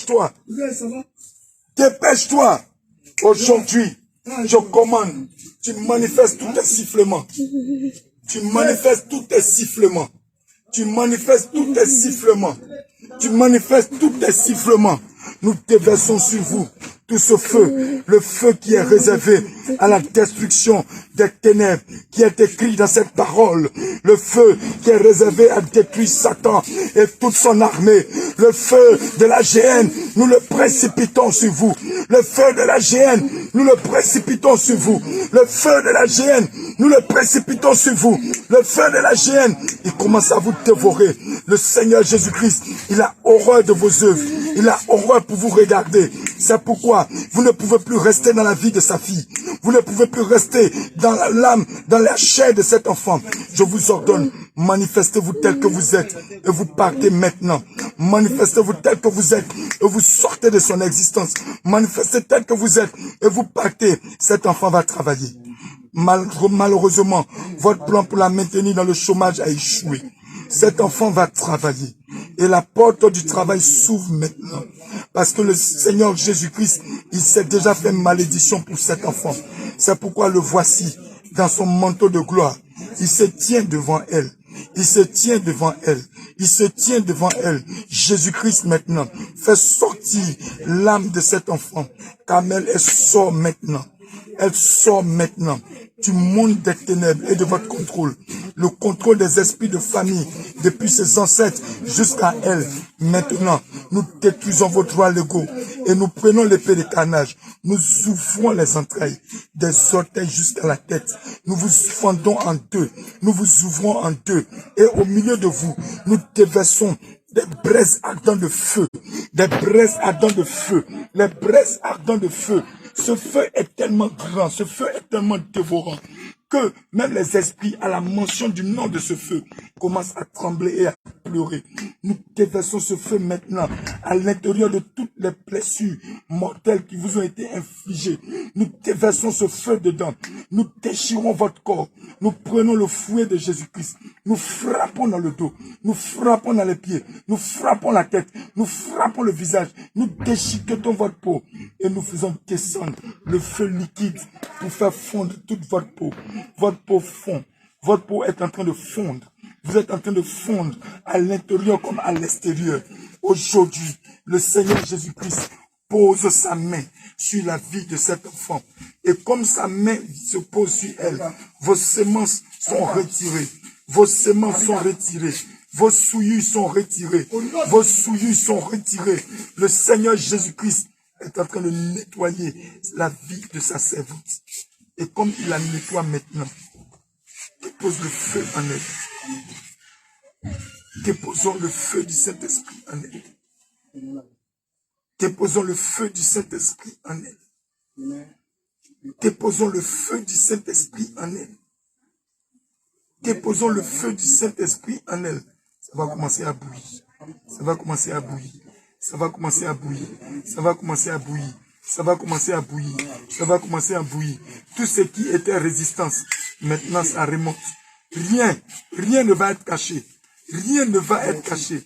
dépêche-toi. Dépêche-toi. Aujourd'hui, je commande, tu manifestes tous tes sifflements. Tu manifestes tous tes sifflements. Tu manifestes tous tes sifflements. Tu manifestes tous tes sifflements. Nous déversons sur vous tout ce feu, le feu qui est réservé à la destruction des ténèbres, qui est écrit dans cette parole, le feu qui est réservé à détruire Satan et toute son armée, le feu de la géhenne, nous le précipitons sur vous, le feu de la géhenne, nous le précipitons sur vous, le feu de la géhenne, nous le précipitons sur vous, le feu de la géhenne, il commence à vous dévorer. Le Seigneur Jésus-Christ, il a horreur de vos œuvres, il a horreur pour vous regarder. C'est pourquoi vous ne pouvez plus rester dans la vie de sa fille. Vous ne pouvez plus rester dans l'âme, dans la chair de cet enfant. Je vous ordonne, manifestez-vous tel que vous êtes et vous partez maintenant. Manifestez-vous tel que vous êtes et vous sortez de son existence. Manifestez tel que vous êtes et vous partez. Cet enfant va travailler. Malheureusement, votre plan pour la maintenir dans le chômage a échoué. Cet enfant va travailler. Et la porte du travail s'ouvre maintenant. Parce que le Seigneur Jésus-Christ, il s'est déjà fait malédiction pour cet enfant. C'est pourquoi le voici dans son manteau de gloire. Il se tient devant elle. Il se tient devant elle. Il se tient devant elle. Jésus-Christ maintenant fait sortir l'âme de cet enfant. Carmel, elle sort maintenant. Elle sort maintenant du monde des ténèbres et de votre contrôle. Le contrôle des esprits de famille, depuis ses ancêtres jusqu'à elle. Maintenant, nous détruisons vos droits légaux et nous prenons l'épée de carnage. Nous ouvrons les entrailles des orteils jusqu'à la tête. Nous vous fendons en deux. Nous vous ouvrons en deux. Et au milieu de vous, nous déversons des braises ardentes de feu. Des braises ardentes de feu. Les braises ardentes de feu. Ce feu est tellement grand, ce feu est tellement dévorant que même les esprits, à la mention du nom de ce feu, commencent à trembler et à pleurer. Nous déversons ce feu maintenant à l'intérieur de toutes les blessures mortelles qui vous ont été infligées. Nous déversons ce feu dedans. Nous déchirons votre corps. Nous prenons le fouet de Jésus-Christ. Nous frappons dans le dos. Nous frappons dans les pieds. Nous frappons la tête. Nous frappons le visage. Nous déchiquetons votre peau. Et nous faisons descendre le feu liquide pour faire fondre toute votre peau. Votre peau fond. Votre peau est en train de fondre. Vous êtes en train de fondre à l'intérieur comme à l'extérieur. Aujourd'hui, le Seigneur Jésus-Christ pose sa main sur la vie de cet enfant. Et comme sa main se pose sur elle, vos semences sont retirées. Vos semences sont retirées. Vos souillures sont retirées. Vos souillures sont retirées. Le Seigneur Jésus-Christ est en train de nettoyer la vie de sa servante. Et comme il la nettoie maintenant, dépose le feu en elle. Déposons le feu du Saint-Esprit en elle. Déposons le feu du Saint-Esprit en elle. Déposons le feu du Saint-Esprit en elle. Déposons le feu du Saint-Esprit en elle. Ça va commencer à bouillir. Ça va commencer à bouillir. Ça va commencer à bouillir. Ça va commencer à bouillir. Ça va commencer à bouillir. Ça va commencer à bouillir. Tout ce qui était résistance, maintenant ça remonte. Rien ne va être caché. Rien ne va être caché.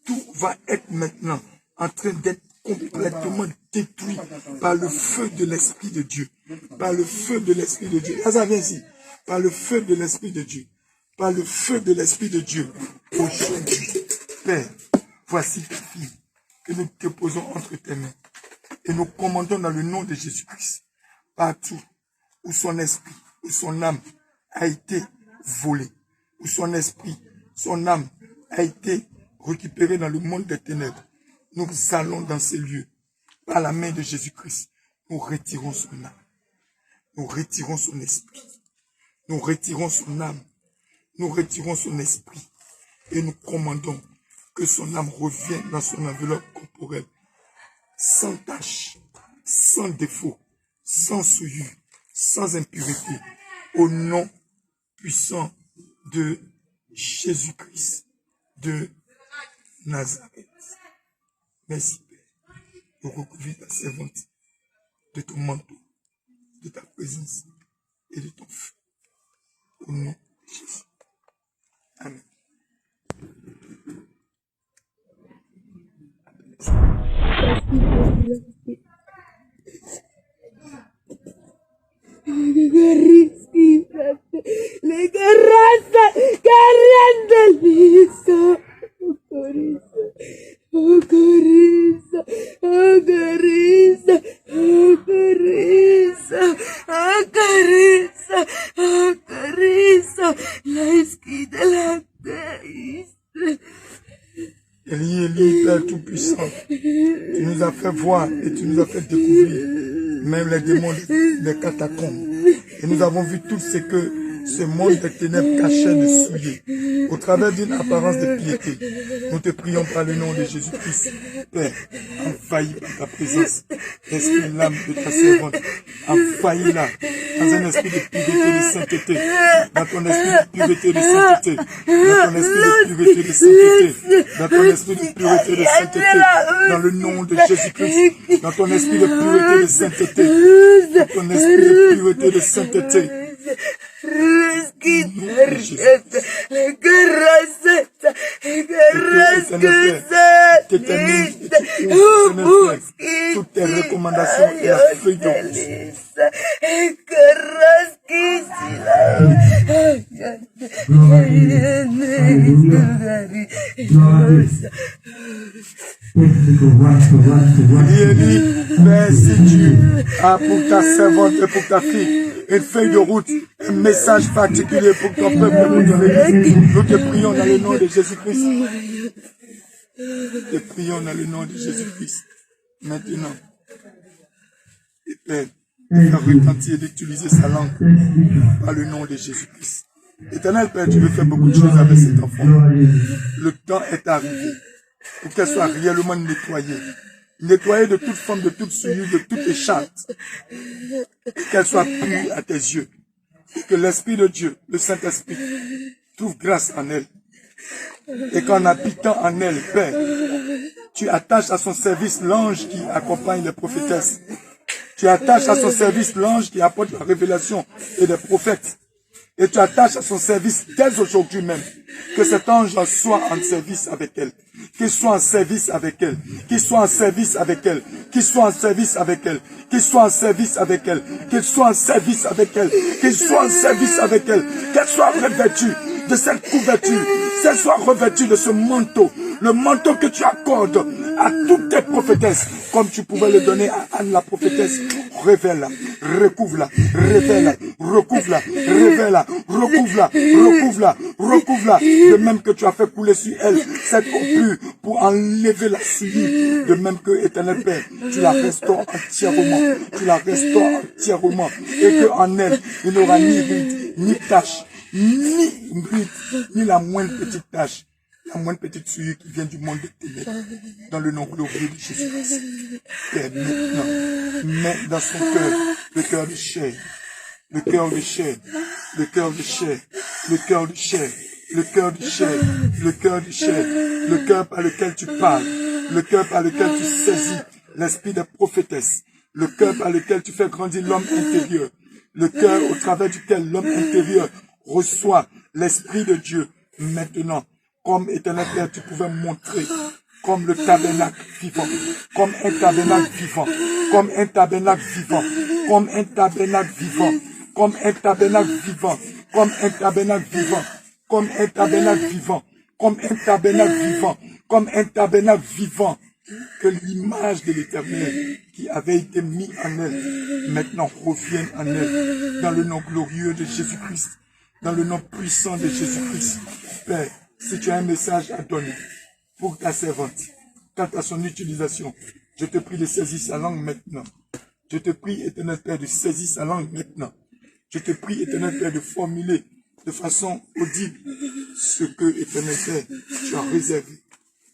Tout va être maintenant en train d'être complètement détruit par le feu de l'Esprit de Dieu. Par le feu de l'Esprit de Dieu. Ça vient ici. Par le feu de l'Esprit de Dieu. Par le feu de l'Esprit de Dieu. Aujourd'hui, Père, voici ta fille que nous déposons entre tes mains. Et nous commandons dans le nom de Jésus-Christ. Partout où son esprit, où son âme a été volé, où son esprit, son âme a été récupéré dans le monde des ténèbres, nous allons dans ces lieux. Par la main de Jésus-Christ, nous retirons son âme. Nous retirons son esprit. Nous retirons son âme. Nous retirons son esprit. Et nous commandons que son âme revienne dans son enveloppe corporelle. Sans tache, sans défaut, sans souillure, sans impureté. Au nom puissant de Jésus-Christ de Nazareth. Merci, Père, de recouvrir ta servante de ton manteau, de ta présence et de ton feu. Au nom de Jésus. Amen. Élie, Élie, Père Tout-Puissant, tu nous as fait voir et tu nous as fait découvrir même les démons des catacombes. Et nous avons vu tout ce que ce monde des ténèbres cachait de souiller. Au travers d'une apparence de piété, nous te prions par le nom de Jésus-Christ. Père, envahis par ta présence l'esprit, l'âme de ta servante. Envahis-la dans un esprit de pureté et de sainteté. Dans ton esprit de pureté et de sainteté. Dans ton esprit de pureté et de sainteté. Dans ton esprit de pureté et de sainteté. Dans le nom de Jésus-Christ. Dans ton esprit de pureté et de sainteté. Dans ton esprit de pureté et de sainteté. Toutes tes recommandations et la feuille de route. Mais si tu as pour ta servante et pour ta fille une feuille de route, un message particulier pour ton peuple et pour ton église, nous te prions dans le nom de Jésus-Christ. Nous te prions dans le nom de Jésus-Christ. Maintenant, et Père, de faire retentir et d'utiliser sa langue par le nom de Jésus-Christ. Éternel Père, tu veux faire beaucoup de choses avec cet enfant. Le temps est arrivé pour qu'elle soit réellement nettoyée. Nettoyée de toute forme, de toute souillure, de toute écharpe. Qu'elle soit pure à tes yeux. Que l'Esprit de Dieu, le Saint-Esprit, trouve grâce en elle. Et qu'en habitant en elle, Père, tu attaches à son service l'ange qui accompagne les prophétesses. Tu attaches à son service l'ange qui apporte la révélation et les prophètes. Et tu attaches à son service dès aujourd'hui même. Que cet ange soit en service avec elle. Qu'il soit en service avec elle. Qu'il soit en service avec elle. Qu'il soit en service avec elle. Qu'il soit en service avec elle. Qu'il soit en service avec elle. Qu'il soit en service avec elle. Qu'elle soit revêtue de cette couverture. Qu'elle soit revêtue de ce manteau. Le manteau que tu accordes à toutes tes prophétesses. Comme tu pouvais le donner à Anne la prophétesse. Révèle-la. Recouvre-la. Révèle-la. Recouvre-la. Révèle-la. Recouvre-la. Recouvre-la. Recouvre-la. De même que tu as fait couler sur elle cette eau pure pour enlever la souillure. De même que, Éternel Père, tu la restaures entièrement. Tu la restaures entièrement. Et qu'en elle, il n'aura ni ride, ni tache, ni ride, ni la moindre petite tache. La moindre petite souillure qui vient du monde des ténèbres. Dans le nom glorieux de Jésus-Christ. Père, maintenant, mets dans son cœur le cœur de chair. Le cœur de chair. Le cœur de chair. Le cœur de chair. Le cœur de chair. Le cœur de chair. Le cœur par lequel tu parles. Le cœur par lequel tu saisis l'esprit des prophétesses. Le cœur par lequel tu fais grandir l'homme intérieur. Le cœur au travers duquel l'homme intérieur reçoit l'esprit de Dieu. Maintenant, comme Éternel Père, tu pouvais montrer comme le tabernacle vivant, comme un tabernacle vivant, comme un tabernacle vivant, comme un tabernacle vivant, comme un tabernacle vivant, comme un tabernacle vivant, comme un tabernacle vivant, comme un tabernacle vivant, comme un tabernacle vivant, que l'image de l'Éternel qui avait été mise en elle, maintenant revienne en elle, dans le nom glorieux de Jésus-Christ, dans le nom puissant de Jésus-Christ. Père, si tu as un message à donner pour ta servante, quant à son utilisation, je te prie de saisir sa langue maintenant. Je te prie, Éternel Père, de saisir sa langue maintenant. Je te prie, Éternel Père, de formuler de façon audible ce que, Éternel Père, tu as réservé.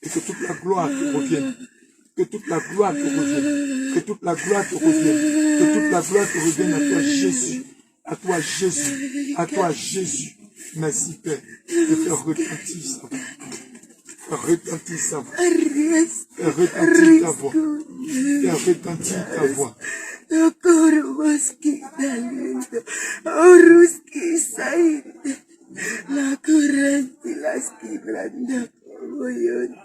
Et que toute la gloire te revienne. Que toute la gloire te revienne. Que toute la gloire te revienne. Que toute la gloire te revienne à toi, Jésus. À toi, Jésus. À toi, Jésus. Merci, Père, de faire retentir sa voix. Faire retentir sa voix. Faire retentir ta voix. Faire retentir ta voix.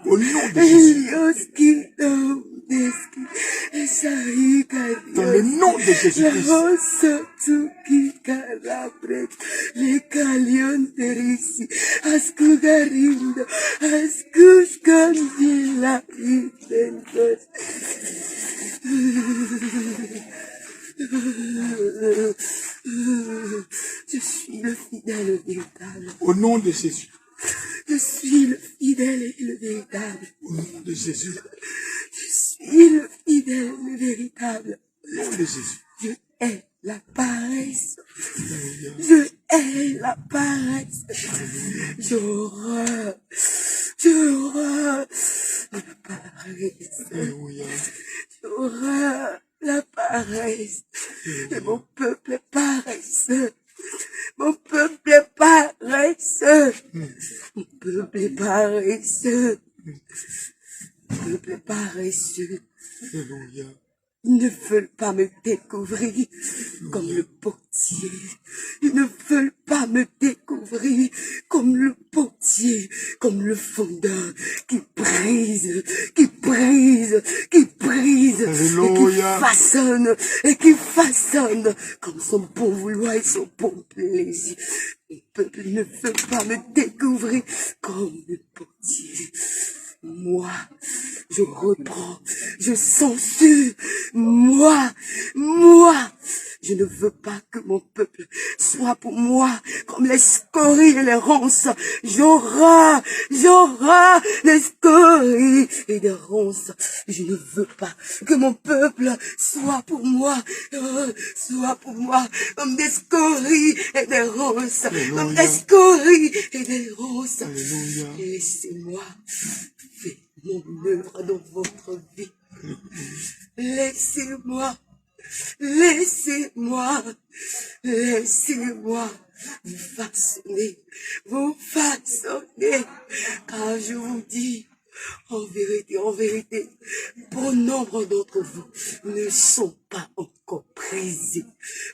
Au nom de Jésus. Dans le nom de Jésus-Christ. Je suis le fidèle véritable. Au nom de Jésus. Je suis le fidèle et le véritable. Au nom de Jésus. Je suis le fidèle et le véritable. Au nom de Jésus. Je hais la paresse. Je hais la paresse. J'horreur la paresse. Alléluia. J'horreur la paresse. Et mon peuple est paresseux. Mon peuple est paresseux. Mon peuple est paresseux. Mon peuple est paresseux. Alléluia. Ils ne veulent pas me découvrir comme le potier. Ils ne veulent pas me découvrir comme le potier, comme le fondeur qui brise, qui brise, qui brise, et qui façonne comme son bon vouloir et son bon plaisir. Mon peuple ne veut pas me découvrir comme le potier. Moi, je reprends, je censure, moi, je ne veux pas que mon peuple soit pour moi comme les scories et les ronces. J'aurai les scories et les ronces. Je ne veux pas que mon peuple soit pour moi comme des scories et des ronces, comme des scories et des ronces. Laissez-moi faire mon œuvre dans votre vie. Laissez-moi vous façonner, car je vous dis, en vérité, bon nombre d'entre vous ne sont pas encore brisés.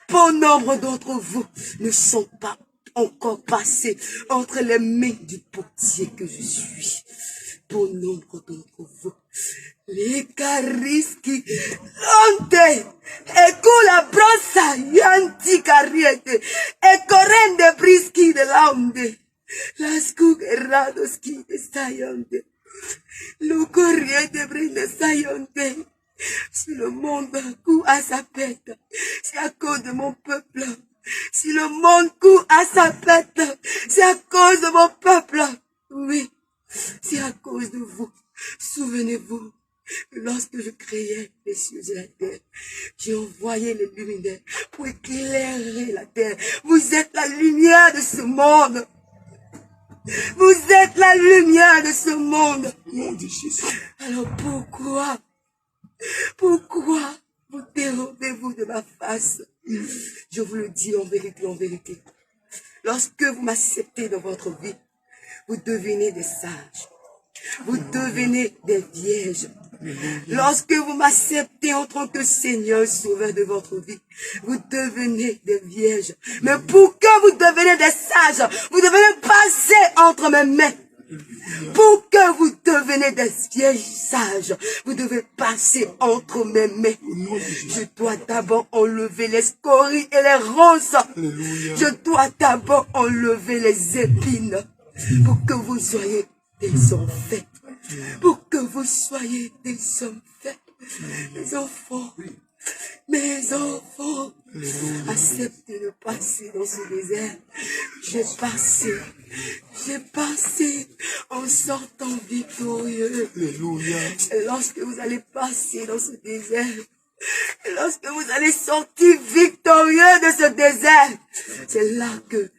Bon nombre d'entre vous ne sont pas encore passés entre les mains du potier que je suis. Bon nombre d'entre vous, les cariski, onte, e kula brosa, yanti cariete, e corrende briski de launde, las cuguerados qui de sayonte, lo corriente brinde sayonte. Si le monde court à sa pète, c'est à cause de mon peuple. Si le monde court à sa pète, c'est à cause de mon peuple. Oui. C'est à cause de vous. Souvenez-vous, lorsque je créais les cieux et la terre, j'ai envoyé les luminaires pour éclairer la terre. Vous êtes la lumière de ce monde. Vous êtes la lumière de ce monde. Nom de Jésus. Alors pourquoi vous dérobez-vous de ma face? Je vous le dis en vérité. Lorsque vous m'acceptez dans votre vie, vous devenez des sages. Vous devenez des vierges. Lorsque vous m'acceptez en tant que Seigneur sauveur de votre vie, vous devenez des vierges. Mais pour que vous deveniez des sages, vous devez passer entre mes mains. Pour que vous deveniez des vierges sages, vous devez passer entre mes mains. Je dois d'abord enlever les scories et les ronces. Je dois d'abord enlever les épines. Pour que vous soyez des enfants. Pour que vous soyez des enfants. Mes enfants, acceptez de passer dans ce désert. J'ai passé en sortant victorieux. Alléluia. Et lorsque vous allez passer dans ce désert, et lorsque vous allez sortir victorieux de ce désert, c'est là que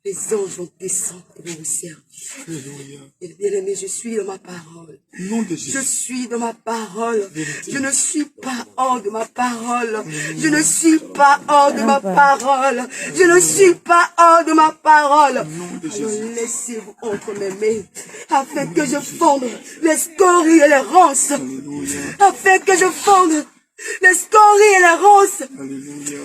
les anges vont descendre et vont vous servir. Alléluia. Et bien aimé, je suis dans ma parole. Nom de Jésus. Je suis dans ma parole. Je ne suis pas hors de ma parole. Je ne suis pas hors de ma parole. Je ne suis pas hors de ma parole. Alors laissez-vous entre mes mains, afin que je fonde les scories et les ronces. Afin que je fonde les scories et les ronces. Alléluia.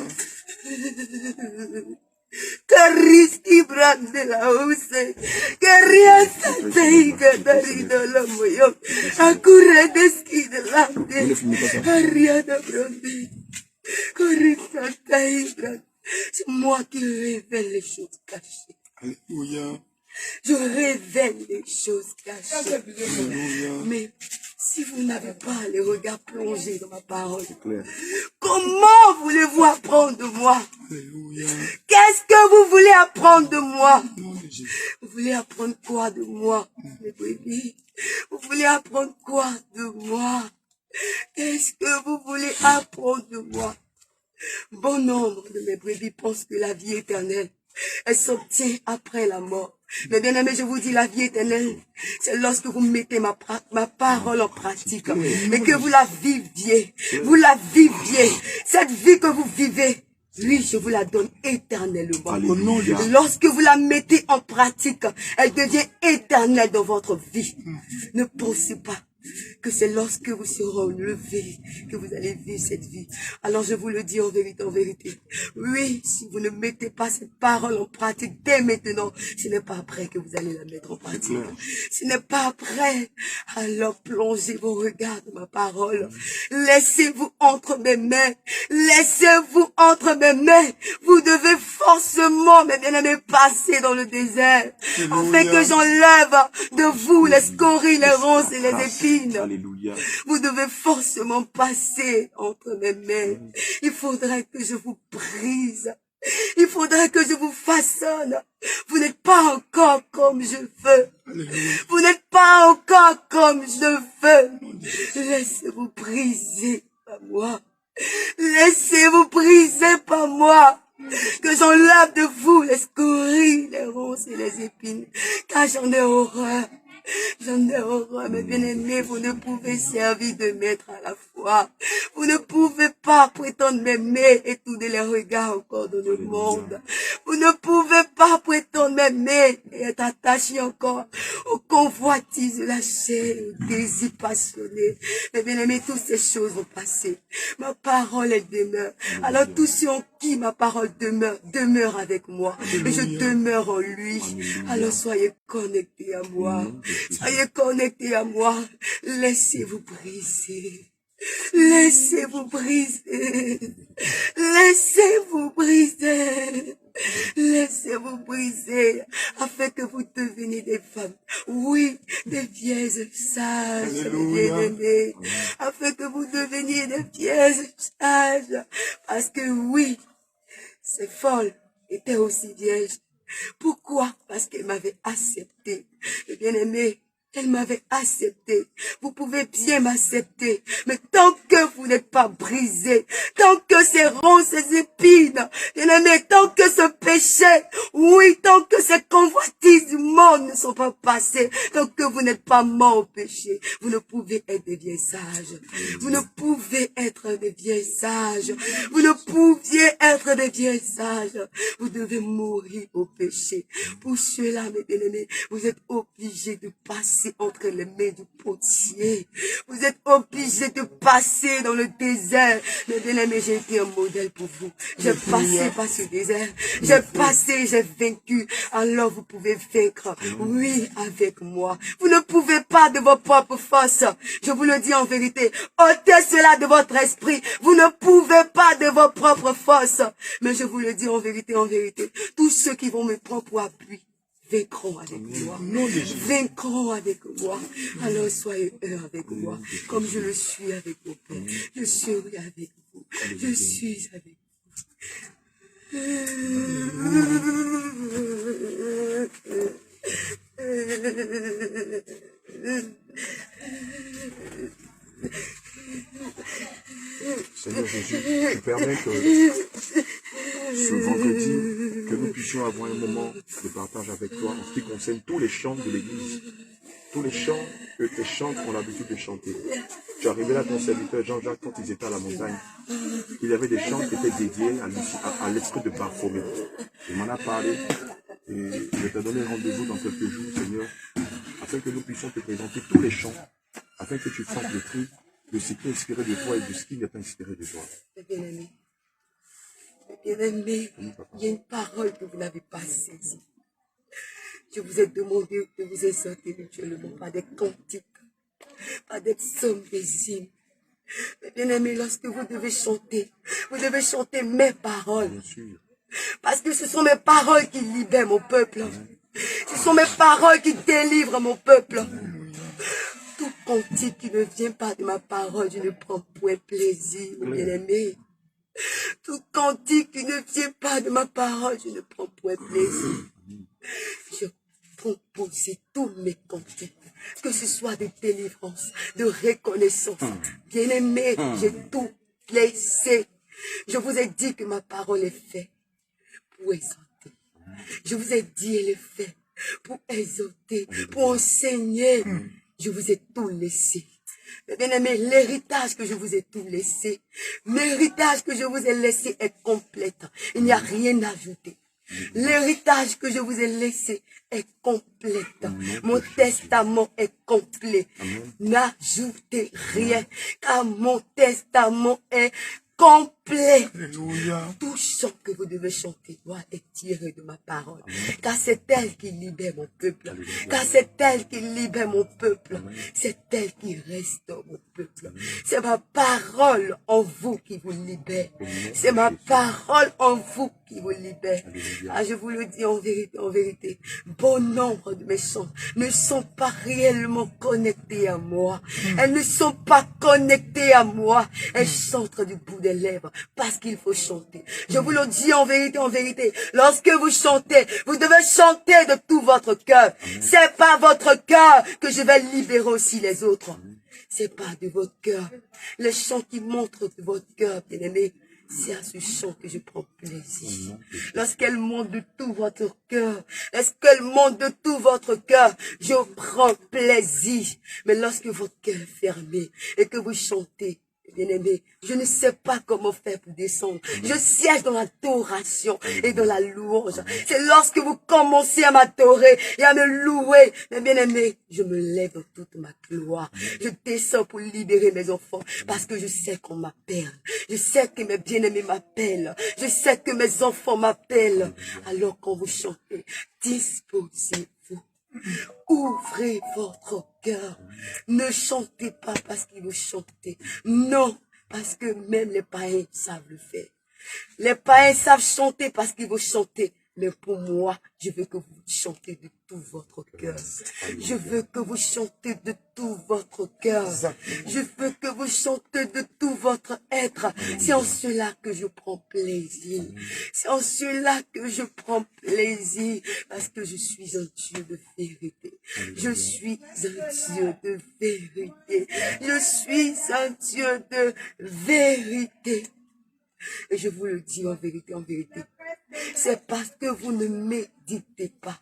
Cariski brande la use, caria satei catarido la moyo, acurre deski de lande, ariada brande, corrita satei brande. C'est moi qui révèle les choses cachées. Alléluia. Je révèle les choses cachées. Alléluia. Mais Si vous n'avez pas les regards plongés dans ma parole, C'est clair. comment voulez-vous apprendre de moi? Alléluia. Qu'est-ce que vous voulez apprendre de moi? Nom de Jésus. Vous voulez apprendre quoi de moi, mes bébés? Vous voulez apprendre quoi de moi? Qu'est-ce que vous voulez apprendre de moi? Bon nombre de mes brebis pensent que la vie éternelle, elle s'obtient après la mort. Mais bien aimé, je vous dis, la vie éternelle, c'est lorsque vous mettez ma parole en pratique et que vous la viviez. Vous la viviez. Cette vie que vous vivez, oui, je vous la donne éternellement. Au nom de Jésus. Lorsque vous la mettez en pratique, elle devient éternelle dans votre vie. Ne pensez pas que c'est lorsque vous serez levés que vous allez vivre cette vie. Alors je vous le dis en vérité, en vérité. Oui, si vous ne mettez pas cette parole en pratique dès maintenant, ce n'est pas après que vous allez la mettre en pratique. Ce n'est pas après. Alors plongez vos regards dans ma parole. Laissez-vous entre mes mains. Laissez-vous entre mes mains. Vous devez forcément, mes bien-aimés, passer dans le désert. Afin que j'enlève de vous les scories, les ronces et les épines. Alléluia. Vous devez forcément passer entre mes mains. Il faudrait que je vous brise. Il faudrait que je vous façonne. Vous n'êtes pas encore comme je veux. Vous n'êtes pas encore comme je veux. Laissez-vous briser par moi. Laissez-vous briser par moi. Que j'enlève de vous les scories, les ronces et les épines. Car j'en ai horreur. J'en ai horreur, mes bien-aimés, vous ne pouvez servir de maître à la fois. Vous ne pouvez pas prétendre m'aimer et tourner les regards encore dans le monde. Vous ne pouvez pas prétendre m'aimer et être attaché encore aux convoitises de la chair, aux désirs passionnés. Mes bien-aimés, toutes ces choses vont passer. Ma parole, elle demeure. Alors tous ceux en qui ma parole demeure, demeure avec moi. Et je demeure en lui. Alors soyez connectés à moi. Soyez connectés à moi. Laissez-vous briser. Laissez-vous briser. Laissez-vous briser. Laissez-vous briser afin que vous deveniez des femmes. Oui, des vieilles sages, bien-aimées. Afin que vous deveniez des vieilles sages. Parce que oui, ces folles étaient aussi vierges. Pourquoi? Parce qu'elle m'avait accepté. Bien-aimé, elle m'avait accepté. Vous pouvez bien m'accepter. Mais tant que vous n'êtes pas brisé, tant que ces ronces, ces épines, bien-aimé, tant que ce péché, oui, tant que ces convoitises du monde ne sont pas passées, tant que vous n'êtes pas mort au péché, vous ne pouvez être des vieilles sages. Vous ne pouvez être des vieilles sages. Vous ne pouviez être des vieilles sages. Vous devez mourir au péché. Pour cela, mes bien-aimés, vous êtes obligés de passer entre les mains du potier. Vous êtes obligés de passer dans le désert. Mais bien aimé, j'ai été un modèle pour vous. J'ai passé par ce désert. J'ai passé, j'ai vaincu. Alors vous pouvez vaincre. Oui, avec moi. Vous ne pouvez pas de vos propres forces. Je vous le dis en vérité. Ôtez cela de votre esprit. Vous ne pouvez pas de vos propres forces. Mais je vous le dis en vérité, en vérité. Tous ceux qui vont me prendre pour appui vaincront avec moi. Vaincront avec moi. Alors soyez heureux avec moi. Comme je le suis avec mon Père. Je serai avec vous. Je suis avec Seigneur Jésus, tu permets que ce vendredi, que nous puissions avoir un moment de partage avec toi en ce qui concerne tous les chants de l'Église. Tous les chants que tes chantres ont l'habitude de chanter. Tu as révélé à ton serviteur Jean-Jacques quand ils étaient à la montagne. Il y avait des chants qui étaient dédiés à l'esprit de Barthomée. Il m'en a parlé et je t'ai donné rendez-vous dans quelques jours, Seigneur, afin que nous puissions te présenter tous les chants, afin que tu fasses le tri de ce qui est inspiré de toi et de ce qui n'est pas inspiré de toi. bien-aimé. Bien-aimé, il y a une parole que vous n'avez pas saisie. Je vous ai demandé de vous exhorter mutuellement par des cantiques, par des psaumes, des hymnes. Mais bien-aimé, lorsque vous devez chanter mes paroles. Bien sûr. Parce que ce sont mes paroles qui libèrent mon peuple. Ce sont mes paroles qui délivrent mon peuple. Tout cantique qui ne vient pas de ma parole, je ne prends point plaisir, mon bien-aimé. Tout cantique qui ne vient pas de ma parole, je ne prends point plaisir. Je compose tous mes cantiques, que ce soit de délivrance, de reconnaissance. Bien-aimé, j'ai tout laissé. Je vous ai dit que ma parole est faite pour exhorter. Je vous ai dit, elle est faite pour exhorter, pour enseigner. Je vous ai tout laissé. Bien-aimé, l'héritage que je vous ai tout laissé, l'héritage que je vous ai laissé est complète. Il n'y a rien à ajouter. L'héritage que je vous ai laissé est complète. Mon testament est complet. N'ajoutez rien, car mon testament est complet. Alléluia. Tout chant que vous devez chanter doit être tiré de ma parole. Car c'est elle qui libère mon peuple. Car c'est elle qui libère mon peuple. C'est elle qui restaure mon peuple. C'est ma parole en vous qui vous libère. C'est ma parole en vous qui vous libère. Ah, je vous le dis en vérité, bon nombre de mes chants ne sont pas réellement connectés à moi. Elles ne sont pas connectées à moi. Elles chantent du bout des lèvres parce qu'il faut chanter. Je vous le dis en vérité, lorsque vous chantez, vous devez chanter de tout votre cœur. C'est pas votre cœur que je vais libérer aussi les autres. C'est pas de votre cœur. Les chants qui montrent de votre cœur, bien-aimé, c'est à ce chant que je prends plaisir. Lorsqu'elle monte de tout votre cœur, lorsqu'elle monte de tout votre cœur, je prends plaisir. Mais lorsque votre cœur est fermé et que vous chantez, bien-aimé, je ne sais pas comment faire pour descendre. Je siège dans l'adoration et dans la louange. C'est lorsque vous commencez à m'adorer et à me louer, mais bien-aimé, je me lève dans toute ma gloire. Je descends pour libérer mes enfants parce que je sais qu'on m'appelle. Je sais que mes bien-aimés m'appellent. Je sais que mes enfants m'appellent. Alors quand vous chantez, disposez-vous. Ouvrez votre cœur. Ne chantez pas parce qu'il veut chanter. Non, parce que même les païens savent le faire. Les païens savent chanter parce qu'ils veulent chanter. Mais pour moi, je veux que vous chantez de tout votre cœur. Je veux que vous chantez de tout votre cœur. Je veux que vous chantez de tout votre être. C'est en cela que je prends plaisir. C'est en cela que je prends plaisir. Parce que je suis un Dieu de vérité. Je suis un Dieu de vérité. Je suis un Dieu de vérité. Et je vous le dis en vérité, c'est parce que vous ne méditez pas.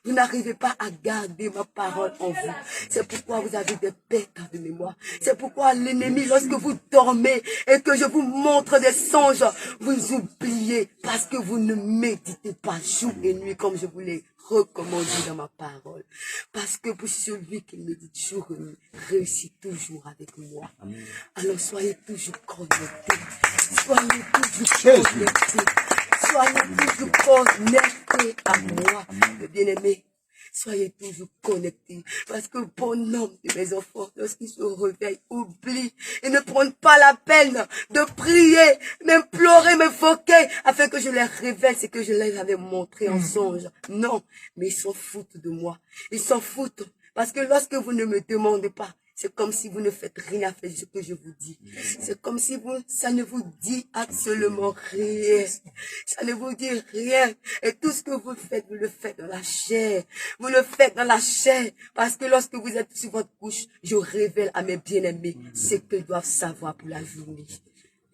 Vous n'arrivez pas à garder ma parole en vous. C'est pourquoi vous avez des pertes de mémoire. C'est pourquoi l'ennemi, lorsque vous dormez et que je vous montre des songes, vous oubliez parce que vous ne méditez pas jour et nuit comme je vous l'ai recommandé dans ma parole. Parce que pour celui qui médite jour et nuit, réussit toujours avec moi. Alors soyez toujours connectés. Soyez toujours connectés. Soyez toujours connectés à moi, bien-aimés. Soyez toujours connectés. Parce que bon nombre de mes enfants, lorsqu'ils se réveillent, oublient et ne prennent pas la peine de prier, m'implorer, m'invoquer, afin que je les révèle ce que je les avais montré en songe. Non, mais ils s'en foutent de moi. Ils s'en foutent. Parce que lorsque vous ne me demandez pas, c'est comme si vous ne faites rien à ce que je vous dis. C'est comme si ça ne vous dit absolument rien. Ça ne vous dit rien. Et tout ce que vous faites, vous le faites dans la chair. Vous le faites dans la chair. Parce que lorsque vous êtes sur votre couche, je révèle à mes bien-aimés ce qu'ils doivent savoir pour la journée.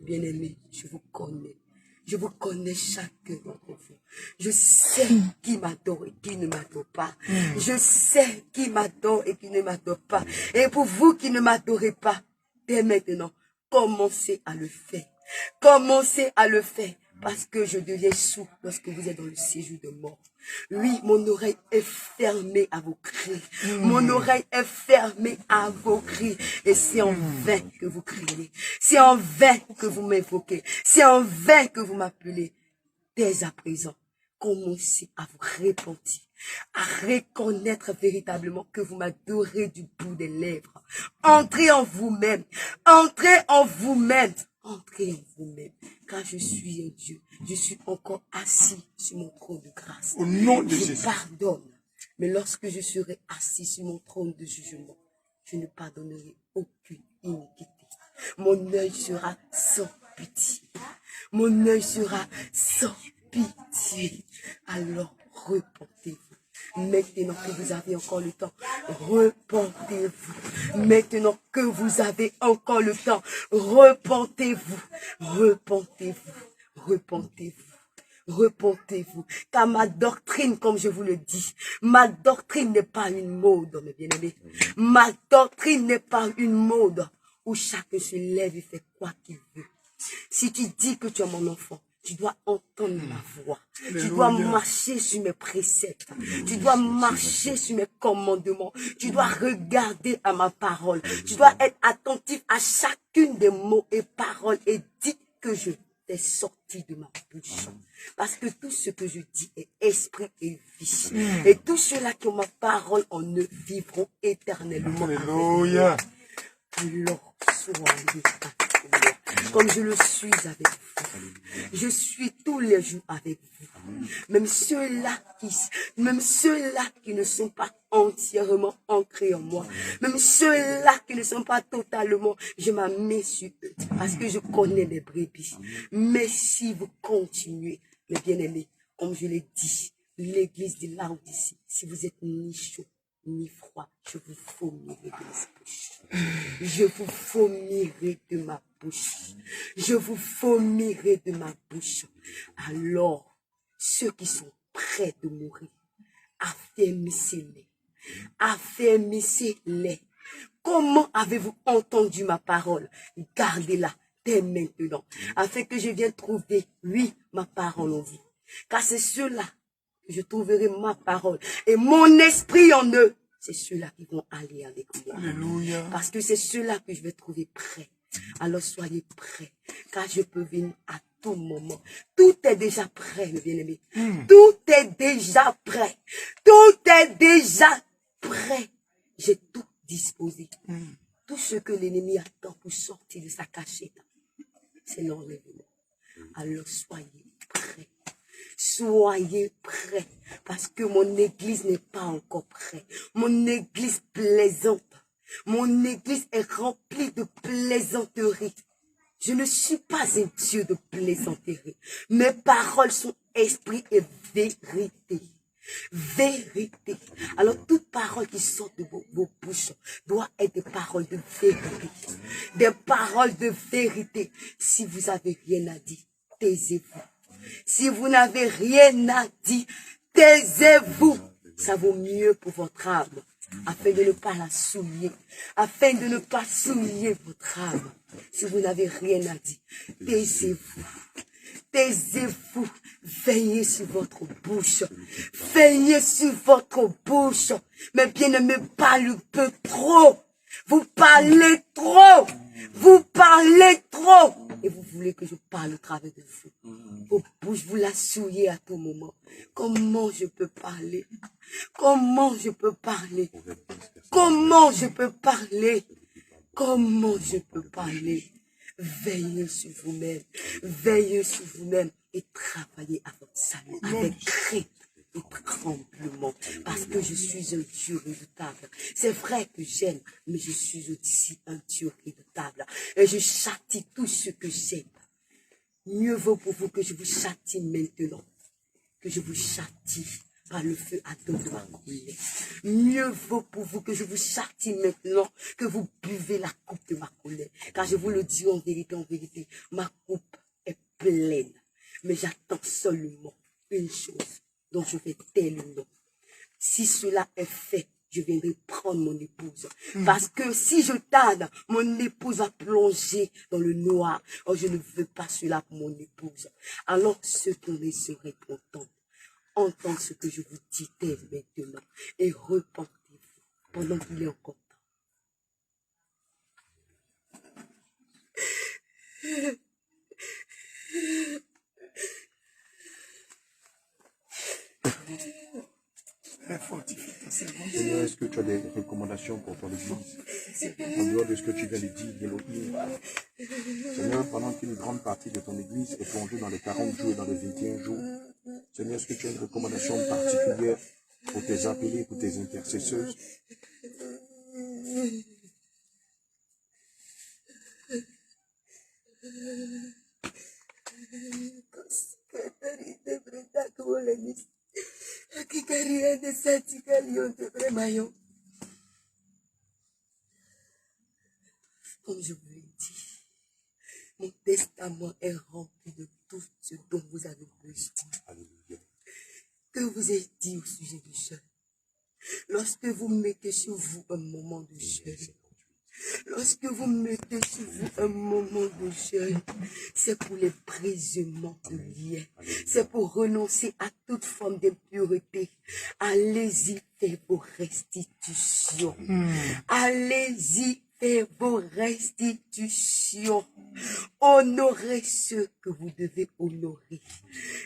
Bien-aimés, je vous connais. Je vous connais chacun d'entre vous. Je sais qui m'adore et qui ne m'adore pas. Je sais qui m'adore et qui ne m'adore pas. Et pour vous qui ne m'adorez pas, dès maintenant, commencez à le faire. Commencez à le faire. Parce que je deviens sourd lorsque vous êtes dans le séjour de mort. Oui, mon oreille est fermée à vos cris. Mon oreille est fermée à vos cris. Et c'est en vain que vous criez. C'est en vain que vous m'invoquez. C'est en vain que vous m'appelez. Dès à présent, commencez à vous repentir, à reconnaître véritablement que vous m'adorez du bout des lèvres. Entrez en vous-même. Entrez en vous-même. Entrez en vous-même, car je suis un Dieu. Je suis encore assis sur mon trône de grâce. Au nom de Je Jésus. pardonne. Mais lorsque je serai assis sur mon trône de jugement, je ne pardonnerai aucune iniquité. Mon œil sera sans pitié. Mon œil sera sans pitié. Alors repentez-vous. Maintenant que vous avez encore le temps, repentez-vous. Maintenant que vous avez encore le temps, repentez-vous. Repentez-vous. Repentez-vous. Repentez-vous, car ma doctrine, comme je vous le dis, ma doctrine n'est pas une mode, mes bien-aimés. Ma doctrine n'est pas une mode où chacun se lève et fait quoi qu'il veut. Si tu dis que tu es mon enfant, tu dois entendre ma voix. Tu dois marcher sur mes préceptes. Tu dois marcher sur mes commandements. Tu dois regarder à ma parole. Tu dois être attentif à chacune des mots et paroles et dire que je t'ai sorti de ma bouche. Parce que tout ce que je dis est esprit et vie. Et tous ceux-là qui ont ma parole en eux vivront éternellement. Alléluia. Alors soyez avec moi, comme je le suis avec vous. Je suis tous les jours avec vous. Même ceux-là qui ne sont pas entièrement ancrés en moi, même ceux-là qui ne sont pas totalement, je m'en mets sur eux parce que je connais mes brebis. Mais si vous continuez, mes bien-aimés, comme je l'ai dit, l'église de Laodicée, si vous êtes ni chaud ni froid, je vous vomirai de ma bouche. Je vous vomirai de ma bouche. Je vous vomirai de ma bouche. Alors, ceux qui sont prêts de mourir, affermissez-les. Affermissez-les. Comment avez-vous entendu ma parole? Gardez-la dès maintenant, afin que je vienne trouver, oui, ma parole en vous. Car c'est ceux-là que je trouverai ma parole et mon esprit en eux. C'est ceux-là qui vont aller avec moi. Alléluia. Parce que c'est ceux-là que je vais trouver prêts. Alors soyez prêts, car je peux venir à tout moment. Tout est déjà prêt, mes bien-aimés. Tout est déjà prêt. Tout est déjà prêt. J'ai tout disposé. Tout ce que l'ennemi attend pour sortir de sa cachette, c'est l'enlèvement. Alors soyez prêts. Soyez prêts, parce que mon église n'est pas encore prête. Mon église plaisante. Mon église est remplie de plaisanteries. Je ne suis pas un Dieu de plaisanterie. Mes paroles sont esprit et vérité. Vérité. Alors toute parole qui sort de vos bouches doit être des paroles de vérité. Des paroles de vérité. Si vous avez rien à dire, taisez-vous. Si vous n'avez rien à dire, taisez-vous. Ça vaut mieux pour votre âme, afin de ne pas la souiller, afin de ne pas souiller votre âme. Si vous n'avez rien à dire, taisez-vous. Taisez-vous. Veillez sur votre bouche. Veillez sur votre bouche. Mais bien-aimés, parlez un peu trop. Vous parlez trop. Vous parlez trop. Et vous voulez que je parle au travers de vous. Vos bouches, vous la souillez à tout moment. Comment je peux parler? Comment je peux parler? Comment je peux parler? Comment je peux parler? Veillez sur vous-même. Veillez sur vous-même et travaillez à votre salut avec crainte et tremblement. Parce que je suis un Dieu redoutable. C'est vrai que j'aime, mais je suis aussi un Dieu redoutable. Et je châtie tout ce que j'aime. Mieux vaut pour vous que je vous châtie maintenant, que je vous châtie par le feu à dos de ma colère. Mieux vaut pour vous que je vous châtie maintenant, que vous buvez la coupe de ma colère. Car je vous le dis en vérité, ma coupe est pleine. Mais j'attends seulement une chose dont je vais taire le nom. Si cela est fait, je viendrai prendre mon épouse. Parce que si je tarde, mon épouse va plonger dans le noir. Oh, je ne veux pas cela pour mon épouse. Alors, ceux qui en seraient contents, entendez ce que je vous dis dès maintenant et repentez-vous pendant qu'il est encore temps. Seigneur, est-ce que tu as des recommandations pour ton église en dehors de ce que tu viens de dire, Seigneur, pendant qu'une grande partie de ton église est plongée dans les 40 jours et dans les 21 jours, Seigneur, est-ce que tu as une recommandation particulière pour tes appelés, pour tes intercesseurs? Comme je vous l'ai dit, mon testament est rempli de tout ce dont vous avez besoin. Alléluia. Que vous ai dit au sujet du jeûne? Lorsque vous mettez sur vous un moment de jeûne, lorsque vous mettez sur vous un moment de jeûne, c'est pour les brisements de liens. C'est pour renoncer à toute forme d'impureté. Allez-y, faites vos restitutions. Allez-y, faites vos restitutions. Honorez ceux que vous devez honorer.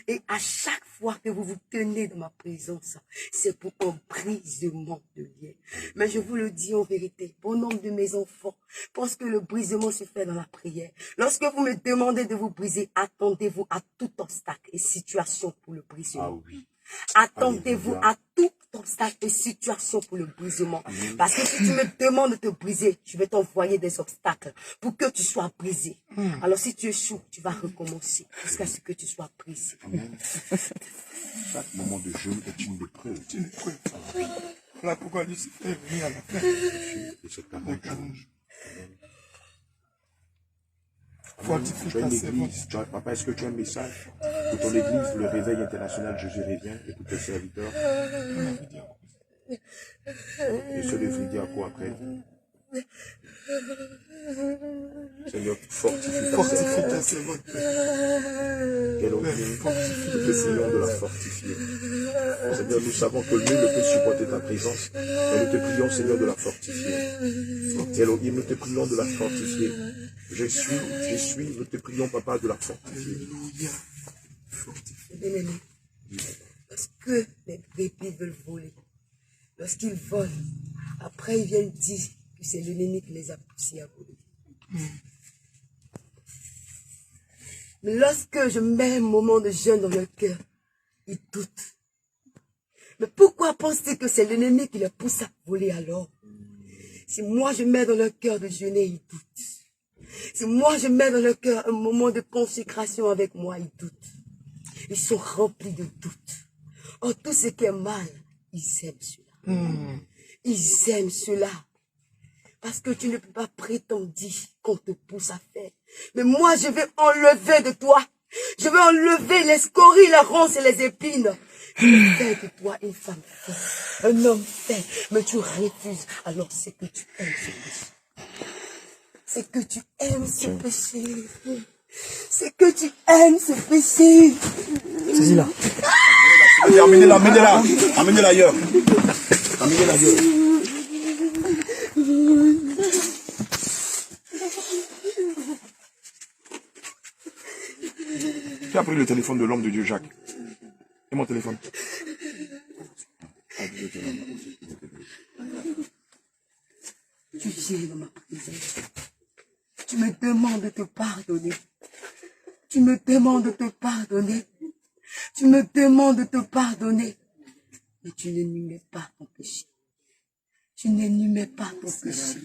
Et à chaque fois que vous vous tenez dans ma présence, c'est pour un brisement de lien. Mais je vous le dis en vérité, bon nombre de mes enfants pensent que le brisement se fait dans la prière. Lorsque vous me demandez de vous briser, attendez-vous à tout obstacle et situation pour le brisement. Ah oui. Attendez-vous à tout obstacle et situation pour le brisement. Parce que si tu me demandes de te briser, je vais t'envoyer des obstacles pour que tu sois brisé. Alors si tu échoues, tu vas recommencer jusqu'à ce que tu sois brisé. Amen. Chaque moment de jeûne est une épreuve. C'est une épreuve. Voilà pourquoi Lucifer est venu à la fin. Et c'est 40 jours. Fortifie Tu as ta une servante. église. Papa, est-ce que tu as un message pour ton église, le réveil international Jésus revient, et pour tes serviteurs? Et ce livre dit à quoi après? Seigneur, fortifie ta servante. Elohim, nous te prions de la fortifier. Seigneur, nous savons que nul ne peut supporter ta présence, mais nous te prions, Seigneur, de la fortifier. Elohim, nous te prions de la fortifier. Je suis, nous te prions, Papa, de la fortifier. Alléluia. Bien-aimé, lorsque les bébés veulent voler, lorsqu'ils volent, après ils viennent dire que c'est l'ennemi qui les a poussés à voler. Mais lorsque je mets un moment de jeûne dans leur cœur, ils doutent. Mais pourquoi penser que c'est l'ennemi qui les pousse à voler alors? Si moi je mets dans leur cœur de jeûner, ils doutent. Si moi je mets dans leur cœur un moment de consécration avec moi, ils doutent. Ils sont remplis de doutes. Oh, tout ce qui est mal, ils aiment cela. Ils aiment cela. Parce que tu ne peux pas prétendre qu'on te pousse à faire. Mais moi, je vais enlever de toi. Je vais enlever les scories, les ronces et les épines. Je vais faire de toi une femme faite, un homme fait. Mais tu refuses. Alors c'est que tu aimes ce péché. C'est que tu aimes ce péché. C'est que tu aimes ce péché. Saisis-la. Allez, amenez-la, amenez-la. Amenez-la ailleurs. Amenez-la ailleurs. Qui a pris le téléphone de l'homme de Dieu, Jacques? Et mon téléphone? Tu viens dans ma présence. Tu me demandes de te pardonner. Tu me demandes de te pardonner. Tu me demandes de te pardonner. Mais tu n'énumères pas ton péché. Tu n'énumères pas ton péché.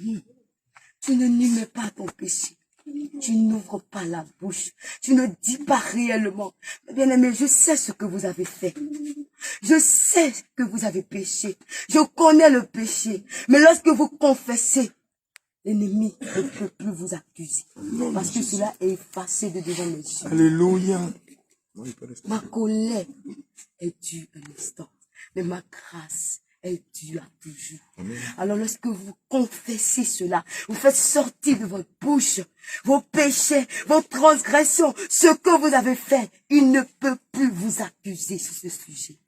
Tu n'énumères pas ton péché. Tu n'ouvres pas la bouche. Tu ne dis pas réellement. Bien-aimé, je sais ce que vous avez fait. Je sais que vous avez péché. Je connais le péché. Mais lorsque vous confessez, l'ennemi ne peut plus vous accuser. Parce que cela est effacé de devant mes yeux. Alléluia. Ma colère est due un instant. Mais ma grâce est due à toujours. Alors lorsque vous confessez cela, vous faites sortir de votre bouche vos péchés, vos transgressions, ce que vous avez fait. Il ne peut plus vous accuser sur ce sujet.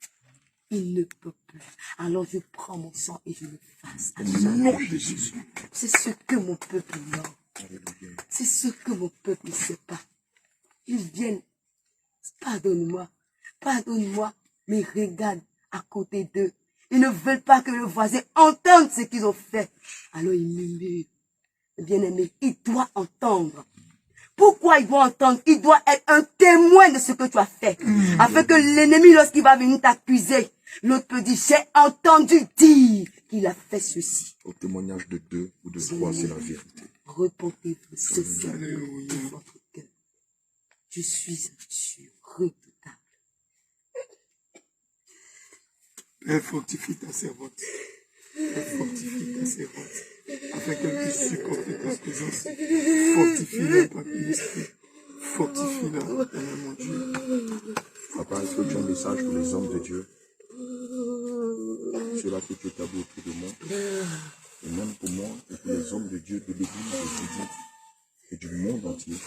Il ne peut plus. Alors je prends mon sang et je le fasse à Nom de Jésus. C'est ce que mon peuple ignore. C'est ce que mon peuple ne sait pas. Ils viennent. Pardonne-moi. Pardonne-moi. Mais regarde à côté d'eux. Ils ne veulent pas que le voisin entende ce qu'ils ont fait. Alors ils murmurent. Bien-aimé, il doit entendre. Pourquoi il doit entendre? Il doit être un témoin de ce que tu as fait. Afin que l'ennemi, lorsqu'il va venir t'accuser, l'autre peut dire, j'ai entendu dire qu'il a fait ceci. Au témoignage de 2 ou de 3, c'est la vérité. Repentez-vous, cessez de votre cœur. Je suis un Dieu redoutable. Père, fortifie ta servante. Père, fortifie ta servante. Afin qu'elle puisse supporter ta présence. Fortifie-la par ton esprit. Fortifie-la, Seigneur mon Dieu. Papa, est-ce que tu as un message pour les hommes de Dieu? Ceux-là que tu établis autour de moi. Et même pour moi et pour les hommes de Dieu, de l'église de Jésus et du monde entier.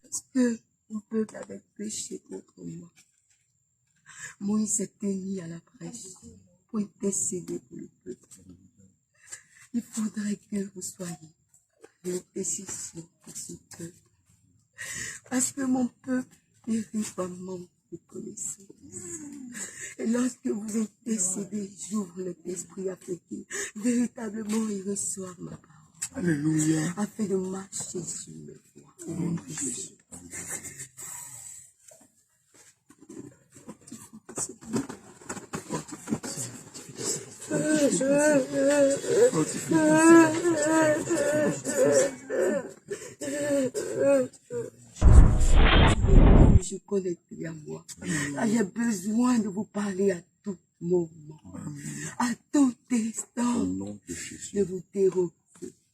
Parce que mon peuple avait péché contre moi. Moïse s'était mis à la prêche pour intercéder pour le peuple. Il faudrait que vous soyez l'intercession pour ce peuple. Parce que mon peuple périt par manque de connaissance. Et lorsque vous intercédez, j'ouvre notre esprit afin qu'il véritablement il reçoive ma parole. Alléluia. Afin de marcher sur mes voies. Au nom de Jésus. Je connais bien moi. J'ai besoin de vous parler à tout moment. À tout instant. Au nom de Jésus. Ne vous dérobez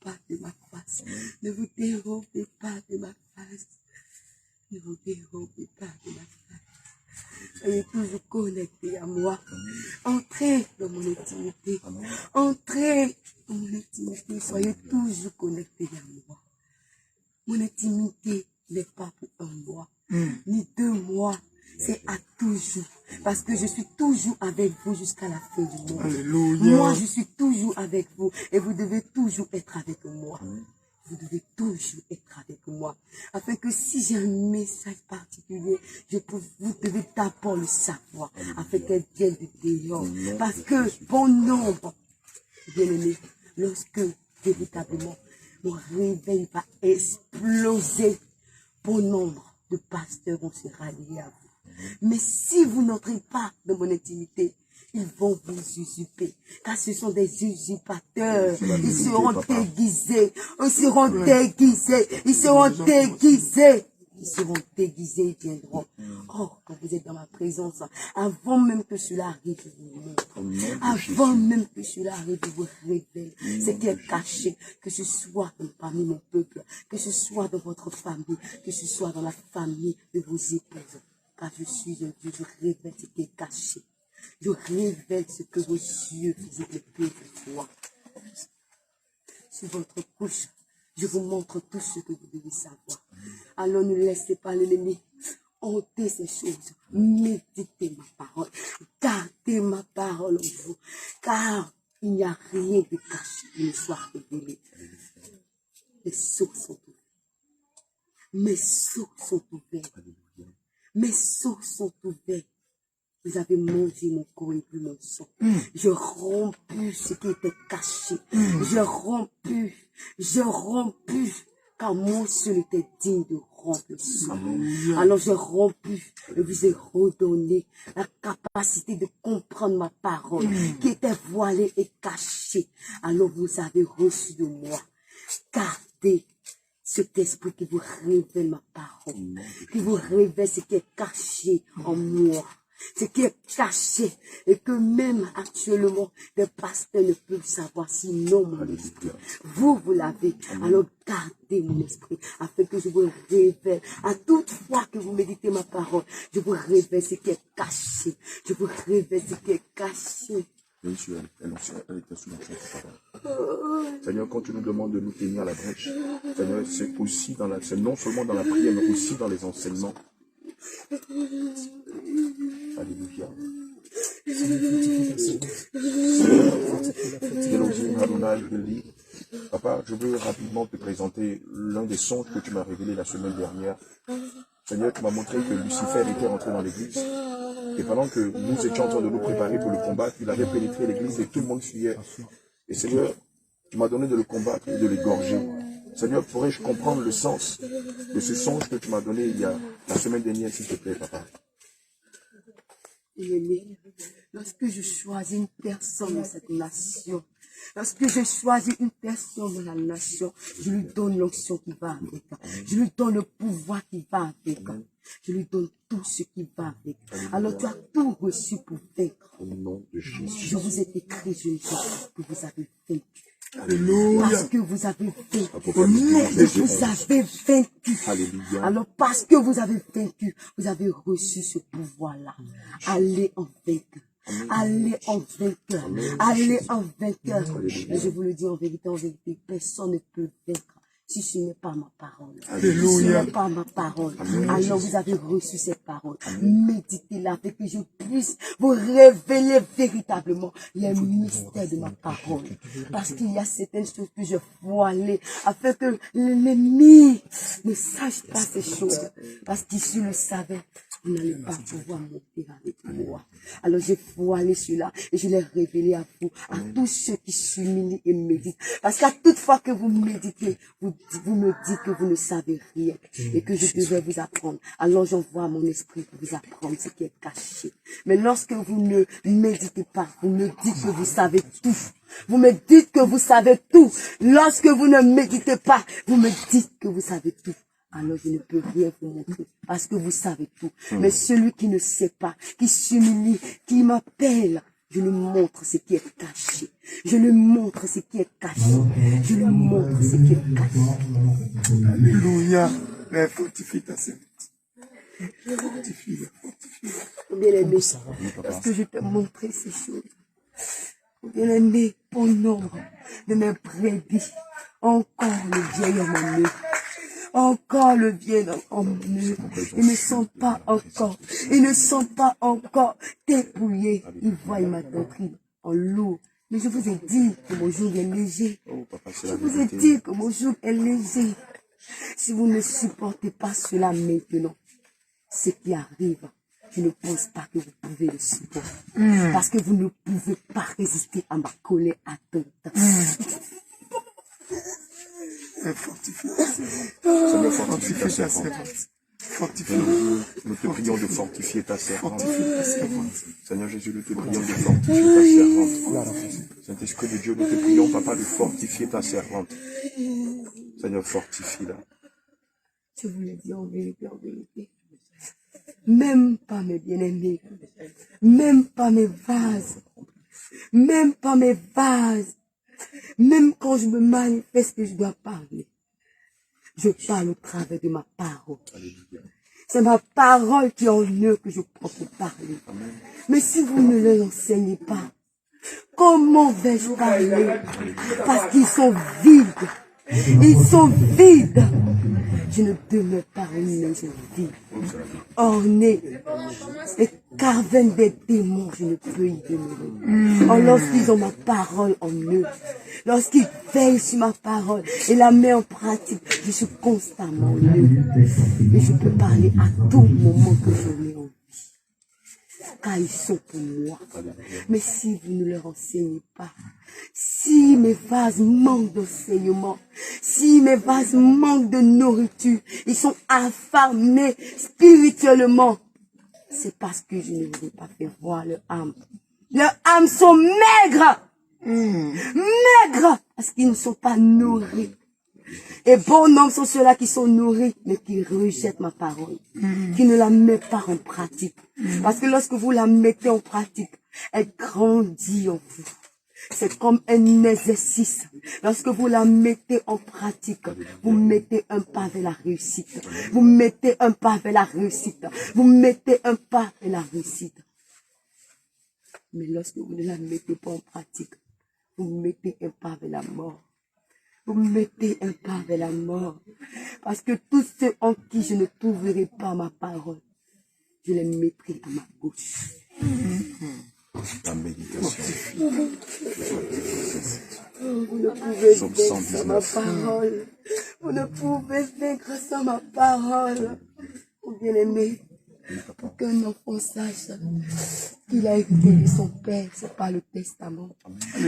pas de ma face. Ne vous dérobez pas de ma face. Ne vous dérobez pas de ma face. Soyez toujours connectés à moi. Entrez dans mon intimité. Entrez dans mon intimité. Soyez toujours connectés à moi. Mon intimité n'est pas pour un mois, ni 2 mois. C'est à toujours. Parce que je suis toujours avec vous jusqu'à la fin du monde. Alléluia. Moi, je suis toujours avec vous. Et vous devez toujours être avec moi. Vous devez toujours être avec moi. Afin que si j'ai un message particulier, vous devez d'abord le savoir. Afin qu'elle vienne de dehors. Parce que bon nombre, bien aimé, lorsque véritablement mon réveil va exploser, bon nombre de pasteurs vont se rallier à vous. Mais si vous n'entrez pas dans mon intimité, ils vont vous usurper. Car ce sont des usurpateurs. Ils seront déguisés. Ils seront déguisés. Ils seront déguisés. Ils seront déguisés, ils viendront. Oh, quand vous êtes dans ma présence, avant même que cela arrive, je vous montre. Avant même que cela arrive, je vous révèle ce qui est caché, que ce soit parmi mon peuple, que ce soit dans votre famille, que ce soit dans la famille de vos épouses. Car je suis un Dieu, je révèle ce qui est caché. Je révèle ce que vos yeux visibles peuvent voir. Sur votre couche, je vous montre tout ce que vous devez savoir. Alors ne laissez pas l'ennemi hanter ces choses. Méditez ma parole. Gardez ma parole en vous. Car il n'y a rien de caché qui ne soit révélé. Les sceaux sont ouverts. Mes sceaux sont ouverts. Mes sceaux sont ouverts. Vous avez mangé mon corps et bu mon sang. Je rompu ce qui était caché. Je rompu, car mon seul était digne de rompre le sang. Alors je rompu et vous ai redonné la capacité de comprendre ma parole qui était voilée et cachée. Alors vous avez reçu de moi. Gardez cet esprit qui vous révèle ma parole, qui vous révèle ce qui est caché en moi. Ce qui est caché et que même actuellement des pasteurs ne peuvent savoir sinon mon esprit. Vous l'avez. Alors gardez mon esprit afin que je vous révèle. À toute fois que vous méditez ma parole, je vous révèle ce qui est caché. Je vous révèle ce qui est caché. Bien sûr, elle était sous la parole. Seigneur, quand tu nous demandes de nous tenir à la brèche, Seigneur, c'est aussi c'est non seulement dans la prière, mais aussi dans les enseignements. Alléluia. Papa, je veux rapidement te présenter l'un des songes que tu m'as révélé la semaine dernière. Seigneur, tu m'as montré que Lucifer était rentré dans l'église. Et pendant que nous étions en train de nous préparer pour le combat, il avait pénétré l'église et tout le monde fuyait. Et Seigneur, tu m'as donné de le combattre et de l'égorger. Seigneur, pourrais-je comprendre le sens de ce songe que tu m'as donné il y a la semaine dernière, s'il te plaît, papa? Bien-aimé, lorsque je choisis une personne dans cette nation, lorsque je choisis une personne dans la nation, je lui donne l'onction qui va avec. Je lui donne le pouvoir qui va avec. Je lui donne tout ce qui va avec. Alors tu as tout reçu pour vaincre. Au nom de Jésus. Je vous ai écrit, je ne sais pas que vous avez vaincu. Alléluia. Parce que vous avez vaincu. Au nom de Jésus. Vous avez vaincu. Alléluia. Alors parce que vous avez vaincu, vous avez reçu ce pouvoir-là. Allez en vainqueur. Allez en vainqueur. Allez en vainqueur. Et je vous le dis en vérité, personne ne peut vaincre si ce n'est pas ma parole. Alléluia. Si ce n'est pas ma parole. Alors vous avez reçu cette parole. Méditez-la afin que je puisse vous révéler véritablement les mystères de ma parole. Parce qu'il y a certaines choses que je voilais afin que l'ennemi ne sache pas ces choses. Parce qu'il s'il le savait, vous n'allez pas pouvoir monter avec moi. Alors j'ai voilé cela et je l'ai révélé à vous, à tous ceux qui s'humilient et méditent. Parce qu'à toute fois que vous méditez, vous me dites que vous ne savez rien et que je devais vous apprendre. Alors j'envoie mon esprit pour vous apprendre ce qui est caché. Mais lorsque vous ne méditez pas, vous me dites que vous savez tout. Vous me dites que vous savez tout. Lorsque vous ne méditez pas, vous me dites que vous savez tout. Alors je ne peux rien vous montrer parce que vous savez tout. Mais celui qui ne sait pas, qui s'humilie, qui m'appelle, je lui montre ce qui est caché. Je lui montre ce qui est caché. Je lui montre ce qui est caché. Alléluia. Mais fortifie ta servante. Fortifie-la. Bien-aimé, parce que je t'ai montré ces choses. Bien-aimé, au nombre de mes brebis, encore le vieil homme en eux. Encore le vieil en eux. Ils ne sont pas encore dépouillés. Ils voient ma doctrine en lourd. Mais je vous ai dit que mon jour est léger. Je vous ai dit que mon jour est léger. Si vous ne supportez pas cela maintenant, ce qui arrive, je ne pense pas que vous pouvez le supporter. Parce que vous ne pouvez pas résister à ma colère attente. Fortifie Seigneur, fortifie ta ta servante. servante. Fortifie. Nous te prions de fortifier ta servante. Fortifie ta servante. Seigneur Jésus, nous te prions de fortifier ta servante. Saint-Esprit de Dieu, nous te prions, Papa, de fortifier ta servante. Seigneur, fortifie-la. Je vous le dis en vérité, en vérité. Même pas mes bien-aimés, même pas mes vases, même pas mes vases, même quand je me manifeste que je dois parler, je parle au travers de ma parole. C'est ma parole qui est en eux que je prends pour parler. Mais si vous ne les enseignez pas, comment vais-je parler? Parce qu'ils sont vides. Ils sont vides. Je ne demeure pas une maison vide, ornée et carven des démons, je ne peux y demeurer. Or, lorsqu'ils ont ma parole en eux, lorsqu'ils veillent sur ma parole et la mettent en pratique, je suis constamment en eux. Et je peux parler à tout moment que j'en ai envie. Car ils sont pour moi. Mais si vous ne leur enseignez pas, si mes vases manquent d'enseignement, si mes vases manquent de nourriture, ils sont affamés spirituellement, c'est parce que je ne vous ai pas fait voir leur âme. Leurs âmes sont maigres. Maigres parce qu'ils ne sont pas nourris. Et bon nombre sont ceux-là qui sont nourris, mais qui rejettent ma parole, qui ne la mettent pas en pratique. Parce que lorsque vous la mettez en pratique, elle grandit en vous. C'est comme un exercice. Lorsque vous la mettez en pratique, vous mettez un pas vers la réussite. Vous mettez un pas vers la réussite. Vous mettez un pas vers la réussite. Mais lorsque vous ne la mettez pas en pratique, vous mettez un pas vers la mort. Vous mettez un pas vers la mort. Parce que tous ceux en qui je ne trouverai pas ma parole, je les mettrai à ma gauche. La méditation. Vous ne pouvez vaincre sans ma parole. Vous ne pouvez vaincre sans ma parole. Oh bien-aimé, pour qu'un enfant sache qu'il a hérité de son père, c'est pas le testament.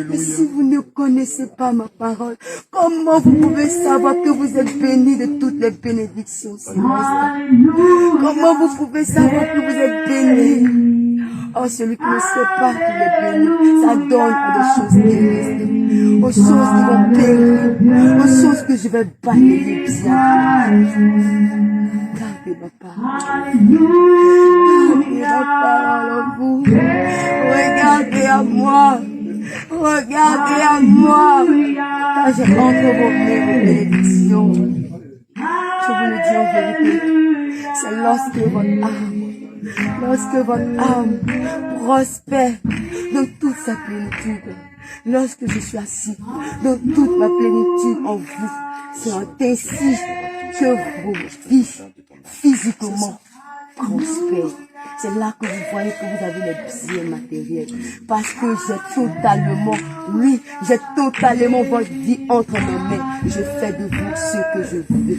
Mais si vous ne connaissez pas ma parole, comment vous pouvez savoir que vous êtes bénis de toutes les bénédictions célestes? Comment vous pouvez savoir que vous êtes bénis? Oh, celui qui ne sait pas qu'il est béni, ça donne à des choses terrestres, aux choses qui vont périr, aux choses que je vais balayer bien. Gardez ma parole. Gardez ma parole en vous. Regardez à moi. Regardez à moi. Quand j'ai entre vos mains vos bénédictions, je vous le dis en vérité, c'est lorsque votre âme prospère dans toute sa plénitude, lorsque je suis assis dans toute ma plénitude en vous, c'est ainsi que vos vies physiquement prospèrent. C'est là que vous voyez que vous avez les biens matériels. Parce que j'ai totalement votre vie entre mes mains. Je fais de vous ce que je veux.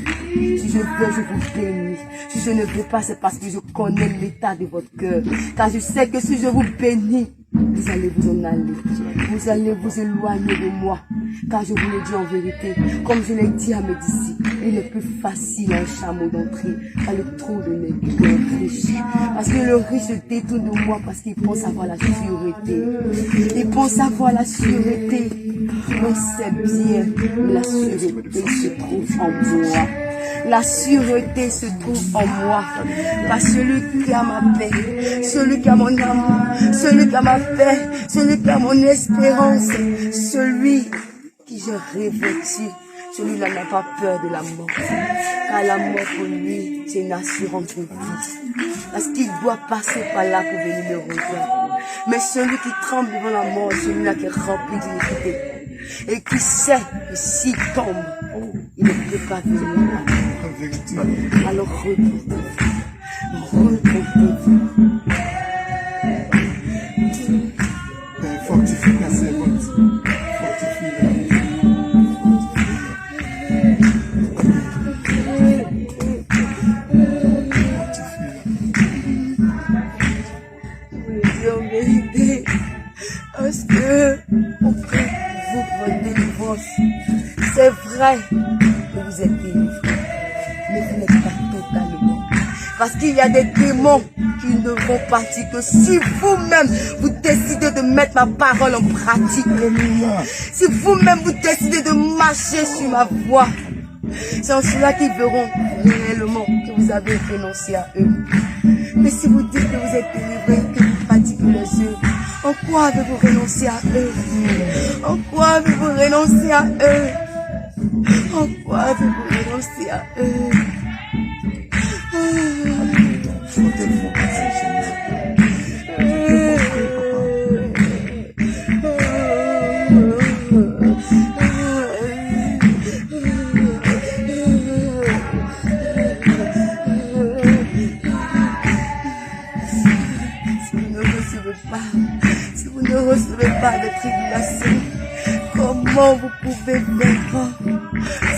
Si je veux, je vous bénis. Si je ne veux pas, c'est parce que je connais l'état de votre cœur. Car je sais que si je vous bénis, vous allez vous en aller. Vous allez vous éloigner de moi. Car je vous le dis en vérité, comme je l'ai dit à mes disciples, il est plus facile à un chameau d'entrer dans le trou de nez qu'un riche. Parce que le riche se détourne de moi parce qu'il pense avoir la sûreté. Il pense avoir la sûreté. On sait bien, mais la sûreté se trouve en moi. La sûreté se trouve en moi. Par celui qui a ma paix, celui qui a mon amour, celui qui a ma paix, celui qui a mon espérance, celui qui je revêtis, celui-là n'a pas peur de la mort. Car la mort pour lui, c'est une assurance de vie. Parce qu'il doit passer par là pour venir me rejoindre. Mais celui qui tremble devant la mort, celui-là qui est rempli d'iniquité. Et qui sait que s'il tombe, il ne peut pas venir là. Alors retrouvez-vous. Fortifie la servante. Fortifie-la. En vérité, parce que on prie pour vous pour votre délivrance. C'est vrai que vous êtes délivrés, mais vous n'êtes pas totalement. Parce qu'il y a des démons qui ne vont partir que si vous-même vous décidez de mettre ma parole en pratique. Si vous-même vous décidez de marcher sur ma voie, c'est en cela qu'ils verront réellement que vous avez renoncé à eux. Mais si vous dites que vous êtes délivrés, que vous pratiquez les œuvres, en quoi avez-vous renoncé à eux? En quoi avez-vous renoncé à eux? En quoi avez-vous renoncé à eux? Si vous ne recevez pas de tribulation, comment vous pouvez vaincre?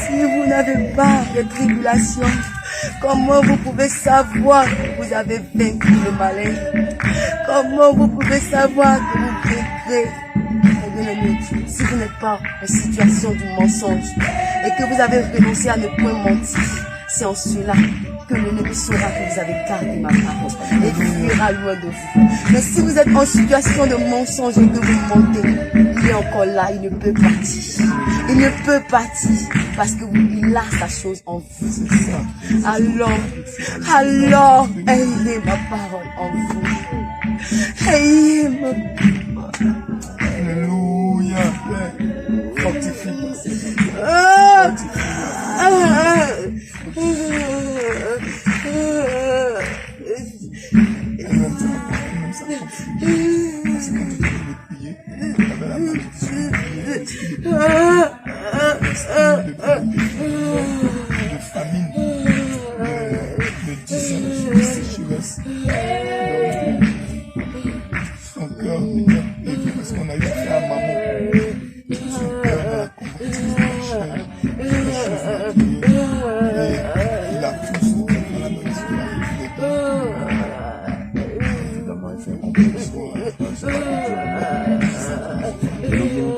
Si vous n'avez pas de tribulation, comment vous pouvez savoir que vous avez vaincu le malin? Comment vous pouvez savoir que vous vaincrez? Si vous n'êtes pas en situation du mensonge et que vous avez renoncé à ne point mentir, c'est en cela que l'ennemi saura que vous avez gardé ma parole et fuira loin de vous. Mais si vous êtes en situation de mensonge et que vous mentez, il est encore là, il ne peut partir. Il ne peut partir parce que il a sa chose en vous. Alors, ayez ma parole en vous. Ayez ma parole. Alléluia. Fortifie. De famine, de disette, de sécheresse, encore, et parce qu'on a eu affaire à maman, son cœur dans la convoitise de la chair, et il a tous dans la bonne histoire, évidemment, il fait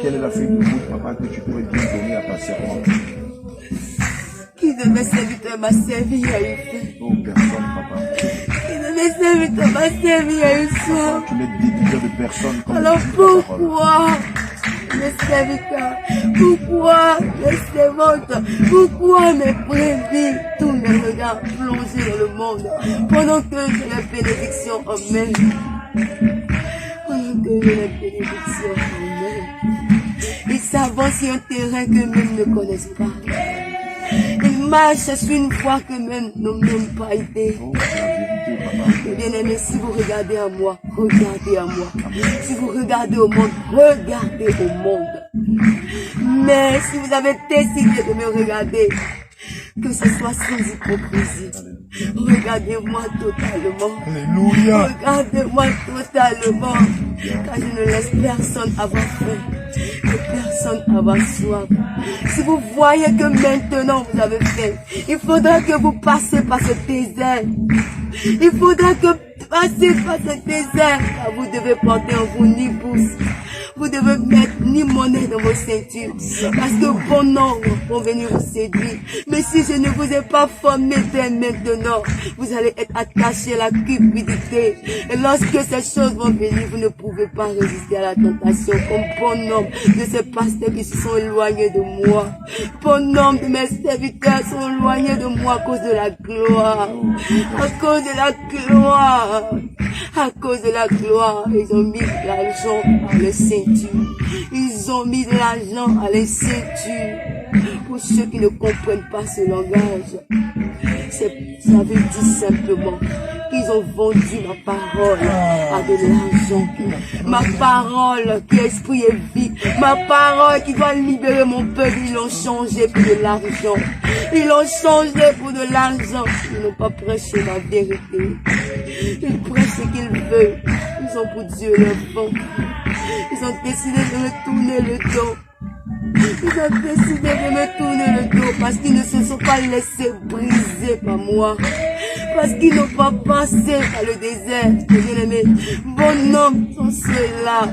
quelle est la feuille de route, papa, que tu pourrais bien donner à ta servante? Qui de mes serviteurs m'a servi à une fin? Oh, personne, papa. Qui de mes mes serviteurs m'ont servi à une soif. Tu n'es dégoûté de personne comme Alors tu dis ta parole. pourquoi mes serviteurs, pourquoi mes servantes, pourquoi mes brebis, tous mes regards plongés dans le monde, pendant que j'ai la bénédiction en main. Pendant que j'ai la bénédiction en main. Ils s'avancent sur un terrain qu'eux-mêmes ne connaissent pas. Ils marchent sur une voie qu'eux-mêmes n'ont même pas été. Oh, c'est la vérité, papa. Bien-aimés, si vous regardez à moi, regardez à moi. Si vous regardez au monde, regardez au monde. Mais si vous avez décidé de me regarder, que ce soit sans hypocrisie, regardez-moi totalement. Alléluia. Regardez-moi totalement. Car je ne laisse personne avoir faim, que personne avoir soif. Si vous voyez que maintenant vous avez faim, il faudra que vous passez par ce désert. Il faudra que passez par ce désert, car vous devez porter en vous ni bourse. Vous devez mettre ni monnaie dans vos ceintures. Parce que bon nombre vont venir vous séduire. Mais si je ne vous ai pas formé dès maintenant, vous allez être attaché à la cupidité. Et lorsque ces choses vont venir, vous ne pouvez pas résister à la tentation. Comme bon nombre de ces pasteurs qui se sont éloignés de moi. Bon nombre de mes serviteurs sont éloignés de moi à cause de la gloire. À cause de la gloire. À cause de la gloire, ils ont mis de l'argent à la ceinture. Ils ont mis de l'argent à la ceinture. Pour ceux qui ne comprennent pas ce langage, ça veut dire simplement qu'ils ont vendu ma parole à de l'argent. Ma parole qui est esprit et vie. Ma parole qui doit libérer mon peuple. Ils l'ont changé pour de l'argent. Ils l'ont changé pour de l'argent. Ils n'ont pas prêché la vérité. Ils prêchent ce qu'ils veulent. Ils ont pour Dieu leur vent. Ils ont décidé de me tourner le dos. Ils ont décidé de me tourner le dos parce qu'ils ne se sont pas laissés briser par moi. Parce qu'ils n'ont pas passé par le désert. Bien-aimés, bon homme sont ceux-là,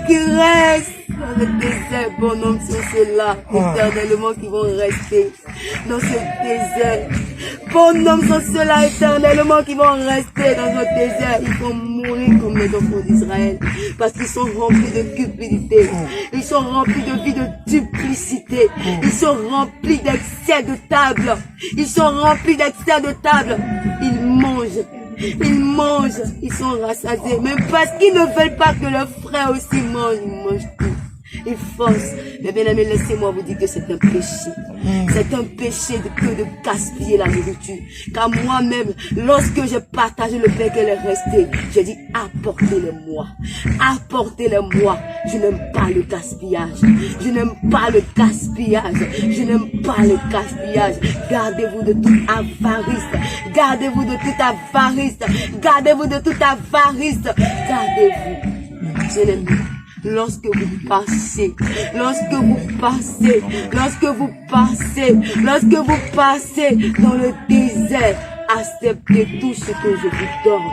qui restent dans le désert. Bon homme sont ceux-là, éternellement, qui vont rester dans ce désert. Bon homme sont ceux-là, éternellement, qui vont rester dans ce désert. Ils vont mourir comme les enfants d'Israël. Parce qu'ils sont remplis de cupidité. Ils sont remplis de vie de duplicité. Ils sont remplis d'excès de table. Ils sont remplis d'excès de table. Ils mangent, ils sont rassasiés. Même parce qu'ils ne veulent pas que leurs frères aussi mangent, ils mangent tout. Ils forcent. Mais bien aimé, laissez-moi vous dire que c'est un péché. C'est un péché de gaspiller la nourriture. Car moi-même, lorsque j'ai partagé le pain qu'elle est resté, j'ai dit apportez-le-moi. Apportez-le-moi. Je n'aime pas le gaspillage. Je n'aime pas le gaspillage. Je n'aime pas le gaspillage. Gardez-vous de toute avarice. Gardez-vous de toute avarice. Gardez-vous de toute avarice. Gardez-vous. Je n'aime pas. Lorsque vous passez dans le désert, acceptez tout ce que je vous donne.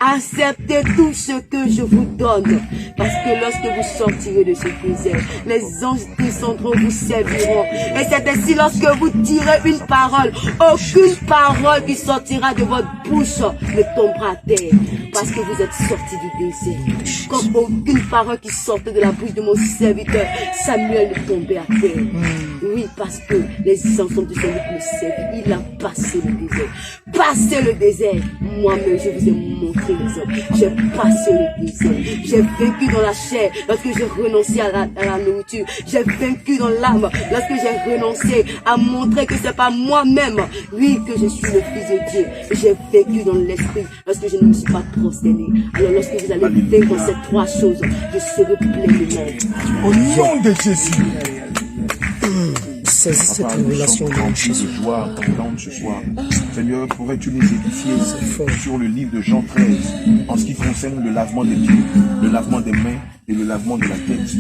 Acceptez tout ce que je vous donne. Parce que lorsque vous sortirez de ce désert, les anges descendront, vous serviront. Et c'est ainsi lorsque vous direz une parole, aucune parole qui sortira de votre bouche ne tombera à terre. Parce que vous êtes sortis du désert. Comme aucune parole qui sortait de la bouche de mon serviteur, Samuel ne tombait à terre. Oui, parce que les enfants de celui qui me servent, il a passé le désert. Passé le désert. Moi-même, je vous ai montré les hommes. J'ai passé le désert. J'ai vaincu dans la chair lorsque j'ai renoncé à la nourriture. J'ai vaincu dans l'âme lorsque j'ai renoncé à montrer que c'est pas moi-même, oui, que je suis le Fils de Dieu. J'ai vaincu dans l'esprit lorsque je ne me suis pas prosterné. Alors lorsque vous allez vaincre dans ces trois choses, je serai pleinement. Au nom de Jésus. Saisis cette révélation de Jésus. De joie abondante ce soir. Seigneur, pourrais-tu nous édifier sur le livre de Jean 13 en ce qui concerne le lavement des pieds, le lavement des mains et le lavement de la tête.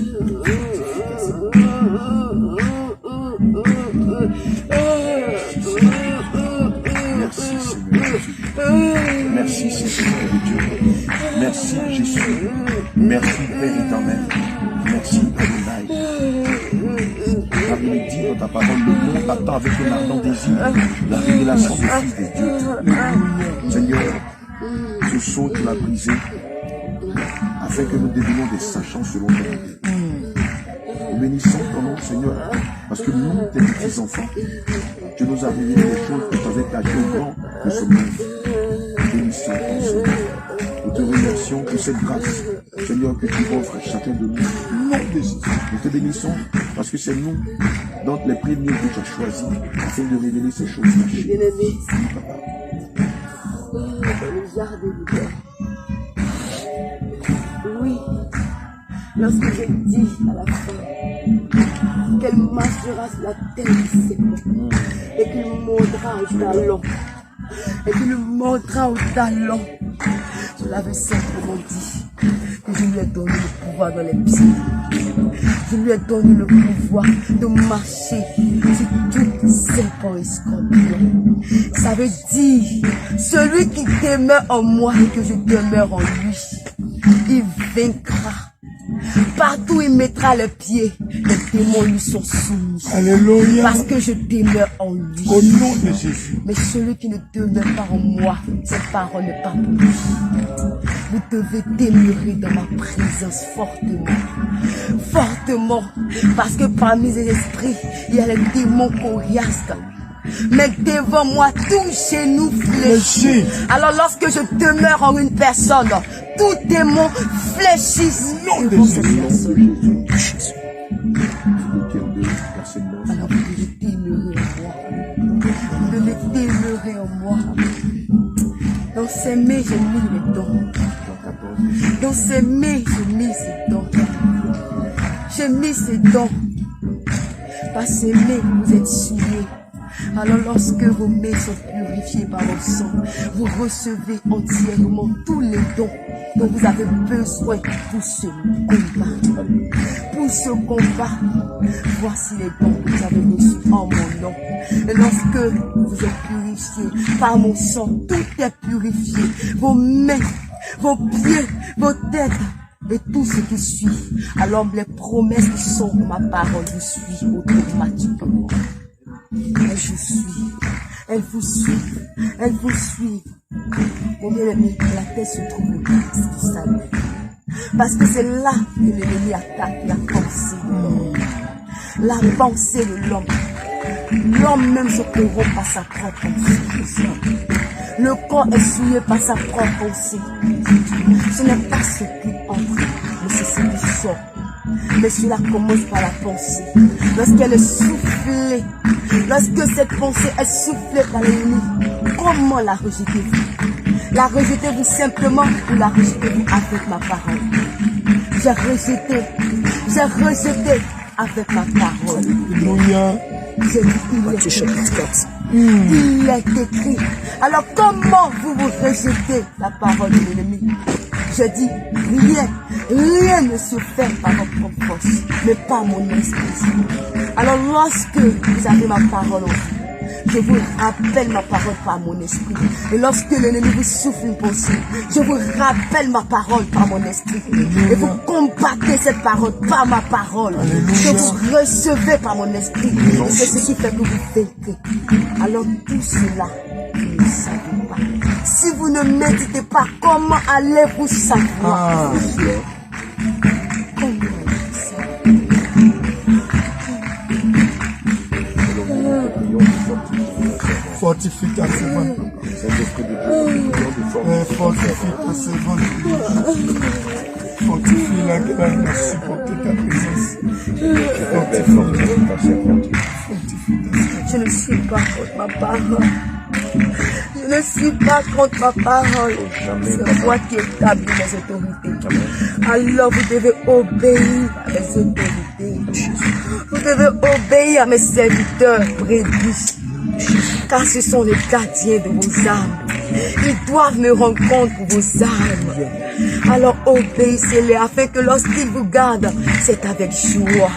Merci Seigneur. Merci Seigneur de Dieu. Merci Jésus. Merci Père éternel. Merci Adonai. Car il est dit dans ta parole, le monde attend avec un ardent désir la révélation du Fils de Dieu. Seigneur, Ce sceau, tu l'as brisé afin que nous devenions des sachants selon ton volonté. Nous bénissons ton nom, Seigneur, parce que nous, tes petits-enfants, tu nous as révélé des choses que tu avais cachées au grand de ce monde. Nous bénissons ton Seigneur. Nous te remercions pour cette grâce, Seigneur, que tu offres à chacun de nous. Non, nous te bénissons parce que c'est nous, donc les premiers que tu as choisis, afin de révéler ces choses cachées. Bien-aimé, dans le jardin du cœur. Oui, lorsque je dis à la fin qu'elle marchera sur la terre du serpent et qu'il me montrera au talon, et qu'il me montrera au talon, je l'avais simplement dit que je lui ai donné le pouvoir dans les pieds. Je lui ai donné le pouvoir de marcher sur tout serpent et scorpion. Ça veut dire, celui qui demeure en moi et que je demeure en lui, il vaincra. Partout où il mettra les pieds, les démons lui sont soumis. Alléluia. Parce que je demeure en lui. Au nom de Jésus. Mais celui qui ne demeure pas en moi, cette parole n'est pas pour lui. Vous devez demeurer dans ma présence fortement. Fortement. Parce que parmi les esprits, il y a les démons coriaces. Mais devant moi, tout genou fléchit. Alors lorsque je demeure en une personne, tout démon fléchit devant cette personne. Alors vous devez demeurer en moi. Vous devez demeurer en moi. Dans ses mains, j'ai mis les dons. Dans ses mains, j'ai mis ses dons. J'ai mis ses dons. Par ses mains, vous êtes souillés. Alors lorsque vos mains sont purifiées par mon sang, vous recevez entièrement tous les dons dont vous avez besoin pour ce combat. Pour ce combat, voici les dons que vous avez reçus en mon nom. Et lorsque vous êtes purifiés par mon sang, tout est purifié. Vos mains, vos pieds, vos têtes et tout ce qui suit. Alors les promesses qui sont ma parole vous suivent automatiquement. Elle je suis, elle vous suit, elle vous suit. Mon bien-aimé, la terre se trouve le place du salut. Parce que c'est là que l'ennemi attaque la pensée de l'homme. La pensée de l'homme. L'homme même se corrompt par sa propre pensée. Le corps est souillé par sa propre pensée. Ce n'est pas ce qui entre, mais c'est ce qui sort. Mais cela commence par la pensée. Lorsqu'elle est soufflée, lorsque cette pensée est soufflée par l'ennemi, comment la rejetez-vous? La rejetez-vous simplement ou la rejetez-vous avec ma parole? J'ai rejeté avec ma parole. Alléluia. J'ai dit, il est écrit. Alors comment vous rejetez la parole de l'ennemi? Je dis, rien ne se fait par votre propre force, mais par mon esprit. Alors lorsque vous avez ma parole en vous, je vous rappelle ma parole par mon esprit. Et lorsque l'ennemi vous souffle une pensée, je vous rappelle ma parole par mon esprit. Et vous combattez cette parole par ma parole. Que vous recevez par mon esprit. Et c'est ce qui fait que vous vaincrez. Alors tout cela, vous ne savez pas. Si vous ne méditez pas, comment allez-vous savoir? Comment allez-vous savoir? Fortifie ta servante. Fortifie ta servante. Fortifie-la qu'elle a supporté ta présence. Fortifie ta servante. Je ne suis pas contre ma parole. Je ne suis pas contre ma parole. C'est moi qui établis mes autorités. Alors vous devez obéir à mes autorités. Vous devez obéir à mes serviteurs brebis. Car ce sont les gardiens de vos âmes. Ils doivent me rendre compte pour vos âmes. Alors obéissez-les afin que lorsqu'ils vous gardent, c'est avec joie.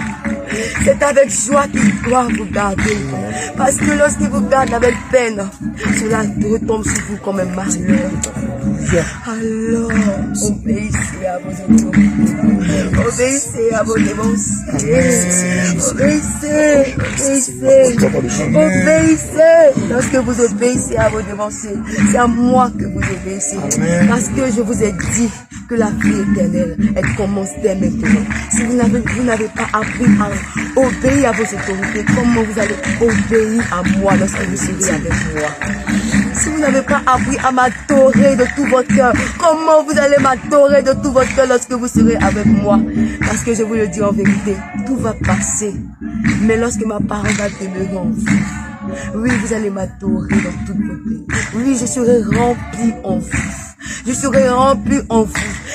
C'est avec joie qu'ils doivent vous garder. Parce que lorsqu'ils vous gardent avec peine, cela retombe sur vous comme un malheur. Alors, obéissez à vos autorités. Obéissez à vos dévancés. Obéissez. Lorsque vous obéissez à vos dévancés, c'est à moi que vous obéissez. Parce que je vous ai dit que la vie éternelle, elle commence dès maintenant. Si vous n'avez pas appris à obéir à vos autorités, comment vous allez obéir à moi lorsque vous serez avec moi? Si vous n'avez pas appris à m'adorer de tout votre cœur, comment vous allez m'adorer de tout votre cœur lorsque vous serez avec moi? Parce que je vous le dis en vérité, tout va passer. Mais lorsque ma parole va demeurer en vous, oui, vous allez m'adorer dans toute beauté. Oui, je serai rempli en vous. Je serai rempli en vous.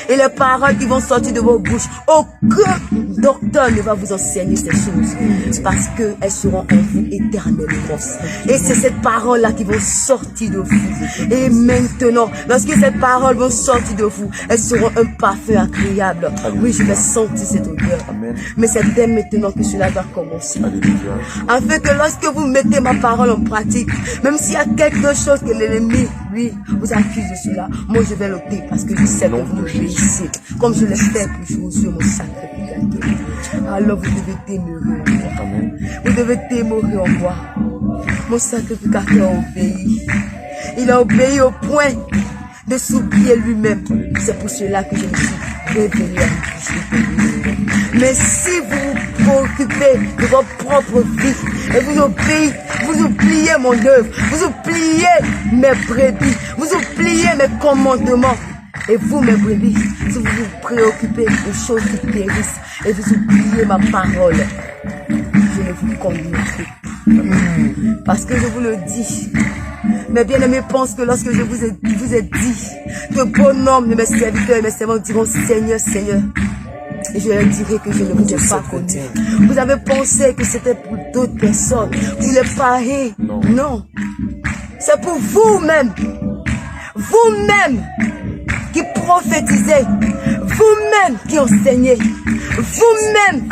Et les paroles qui vont sortir de vos bouches, aucun docteur ne va vous enseigner ces choses. Parce qu'elles seront en vous éternellement. Et c'est ces paroles-là qui vont sortir de vous. Et maintenant, lorsque ces paroles vont sortir de vous, elles seront un parfum agréable. Oui, je vais sentir cette odeur. Mais c'est dès maintenant que cela va commencer. Afin que lorsque vous mettez ma parole en pratique, même s'il y a quelque chose que l'ennemi, oui, vous accuse de cela, moi je vais l'ôter parce que je sais que vous m'obéissez. Comme je l'ai fait pour Josué, mon sacrificateur. Alors vous devez demeurer en moi. Vous devez demeurer en moi. Mon sacrificateur obéit. Il a obéi au point de s'oublier lui-même. C'est pour cela que je me suis révélé à vous. Mais si vous vous préoccupez de votre propre vie et vous oubliez mon œuvre, vous oubliez mes brebis, vous oubliez mes commandements. Et vous, mes brebis, si vous vous préoccupez de choses qui périssent et vous oubliez ma parole, je ne vous conduirai pas. Parce que je vous le dis, mes bien-aimés pensent que lorsque je vous ai dit, de bon nombre de mes serviteurs et mes servants diront Seigneur, Seigneur. Et je leur dirai que je ne vous ai pas connu. Vous avez pensé que c'était pour d'autres personnes. Vous les parlez. Non. C'est pour vous-même. Vous-même qui prophétisez. Vous-même qui enseignez. Vous-même.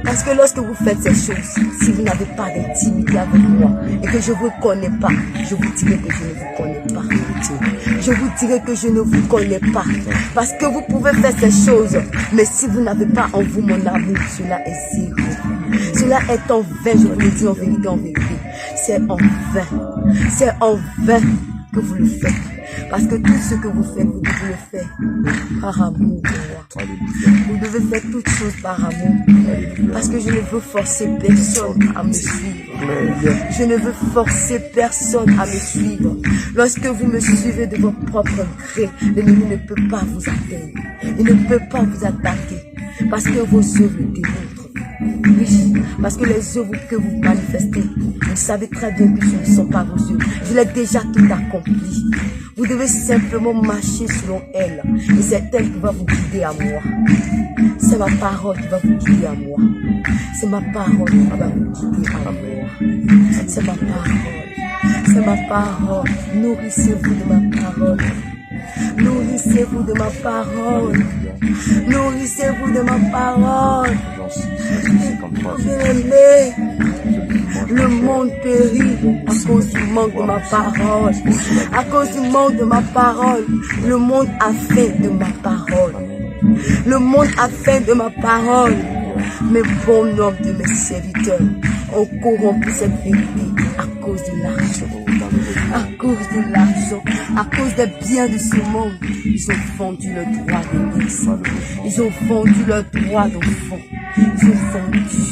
Parce que lorsque vous faites ces choses, si vous n'avez pas d'intimité avec moi et que je ne vous connais pas, je vous dirai que je ne vous connais pas. Je vous dirai que je ne vous connais pas. Parce que vous pouvez faire ces choses, mais si vous n'avez pas en vous mon amour, cela est zéro. Cela est en vain, je vous le dis en vérité, en vérité. C'est en vain. C'est en vain que vous le faites. Parce que tout ce que vous faites, vous devez le faire par amour pour moi. Vous devez faire toutes choses par amour. Parce que je ne veux forcer personne à me suivre. Je ne veux forcer personne à me suivre. Lorsque vous me suivez de votre propre gré, l'ennemi ne peut pas vous atteindre. Il ne peut pas vous attaquer. Parce que vos œuvres le démontrent. Oui, parce que les œuvres que vous manifestez, vous savez très bien que ce ne sont pas vos œuvres. Je l'ai déjà tout accompli. Vous devez simplement marcher selon elle. Et c'est elle qui va vous guider à moi. C'est ma parole qui va vous guider à moi. C'est ma parole qui va vous guider à moi. C'est ma parole. C'est ma parole. Nourrissez-vous de ma parole. Nourrissez-vous de ma parole. Nourrissez-vous de ma parole. Bien-aimé, le monde périt à cause du manque de ma parole. À cause du manque de ma parole, le monde a faim de ma parole. Le monde a faim de ma parole. Mais bon nombre de mes serviteurs ont corrompu cette vérité à cause de l'argent. À cause de l'argent, à cause des biens de ce monde, ils ont vendu le droit de naissance. Ils ont vendu leur droit d'enfant. Ils ont vendu.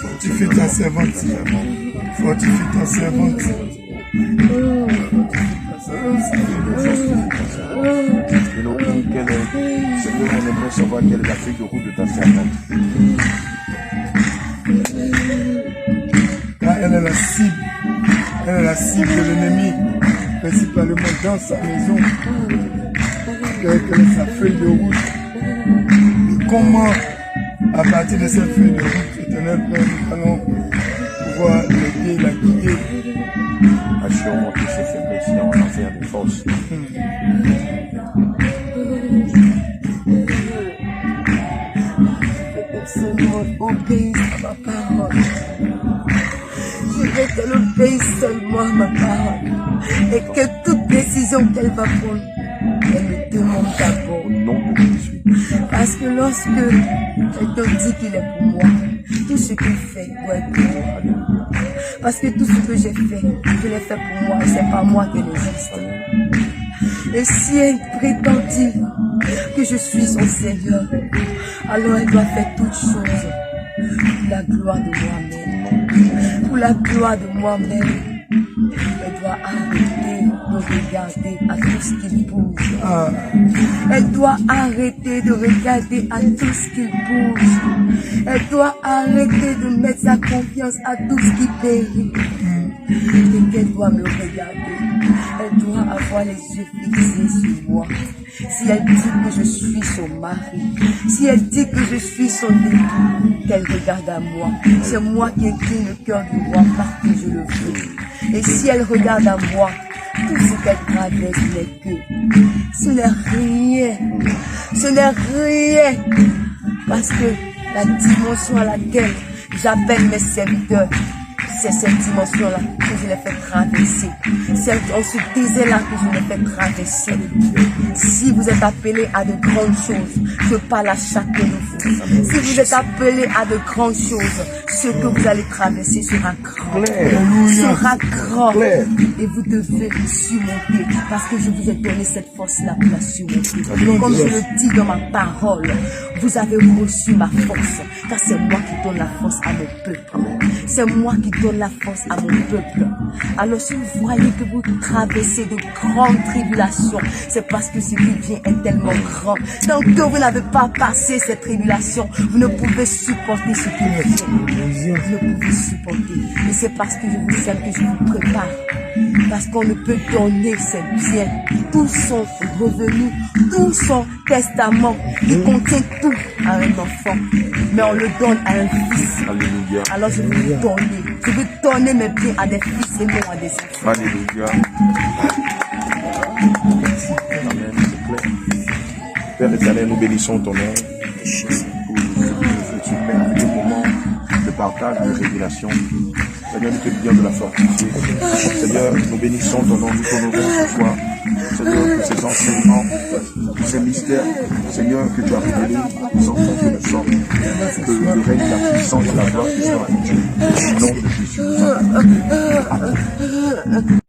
Fortifie ta servante. Fortifie ta servante. Et nous, ce que l'on aimerait savoir, quelle est la feuille de route de ta servante. Car elle est la cible. Elle est la cible de l'ennemi, principalement dans sa maison. Quelle est sa feuille de route. Comment, à partir de cette feuille de route, éternel Père, nous allons pouvoir l'aider, la guider. À surmonter ses faiblesses et en faire des forces. Obéisse à ma parole. Je veux qu'elle obéisse seulement à ma parole. Et que toute décision décision qu'elle va prendre, elle me demande d'abord. Au nom de Jésus. Parce que lorsque quelqu'un dit qu'il est pour moi, tout ce qu'il fait doit être pour moi. Parce que tout ce que j'ai fait, je l'ai fait pour moi et c'est pas moi qui l'existe. Et si elle prétend dire que je suis son Seigneur, alors elle doit faire toutes choses pour la gloire de moi-même. Pour la gloire de moi-même. Elle doit arrêter de regarder à tout ce qu'il bouge. Elle doit arrêter de regarder à tout ce qu'il bouge. Elle doit arrêter de mettre sa confiance à tout ce qui périt. Et qu'elle doit me regarder. Elle doit avoir les yeux fixés sur moi. Si elle dit que je suis son mari, si elle dit que je suis son époux, qu'elle regarde à moi. C'est moi qui incline le cœur du roi parce que je le veux. Et si elle regarde à moi, tout ce qu'elle traverse n'est que. Ce n'est rien. Ce n'est rien. Parce que la dimension à laquelle j'appelle mes serviteurs, c'est cette dimension-là que je l'ai fait traverser. C'est en ce désert-là que je l'ai fait traverser. Si vous êtes appelés à de grandes choses, je parle à chacun de vous. Si vous êtes appelés à de grandes choses, ce que vous allez traverser sera grand. Sera grand. Et vous devez surmonter. Parce que je vous ai donné cette force-là pour la surmonter. Comme je le dis dans ma parole, vous avez reçu ma force. Car c'est moi qui donne la force à mon peuple. C'est moi qui donne la force à mon peuple. Alors si vous voyez que vous traversez de grandes tribulations, c'est parce que ce qui vient est tellement grand. Tant que vous n'avez pas passé cette tribulation, vous ne pouvez supporter ce qui vient. Vous ne pouvez supporter. Et c'est parce que je vous aime que je vous prépare. Parce qu'on ne peut donner ses biens, tout son revenu, tout son testament. Il contient tout à un enfant. Mais on le donne à un fils. Alléluia. Alors je veux vous donner. Je veux donner mes biens à des fils et non à des enfants. Alléluia. Amen. C'est clair. Père éternel, nous bénissons ton nom pour ce merveilleux moment de partage, de révélation. Seigneur, nous te prions de la fortifier. Seigneur, nous bénissons ton nom, nous t'honorons ce soir. Seigneur, pour ces enseignements, pour ces mystères, Seigneur, que tu as révélés à tes enfants que nous sommes. Que le règne, la puissance et la gloire qui soient à Dieu. Au nom de Jésus. Amen.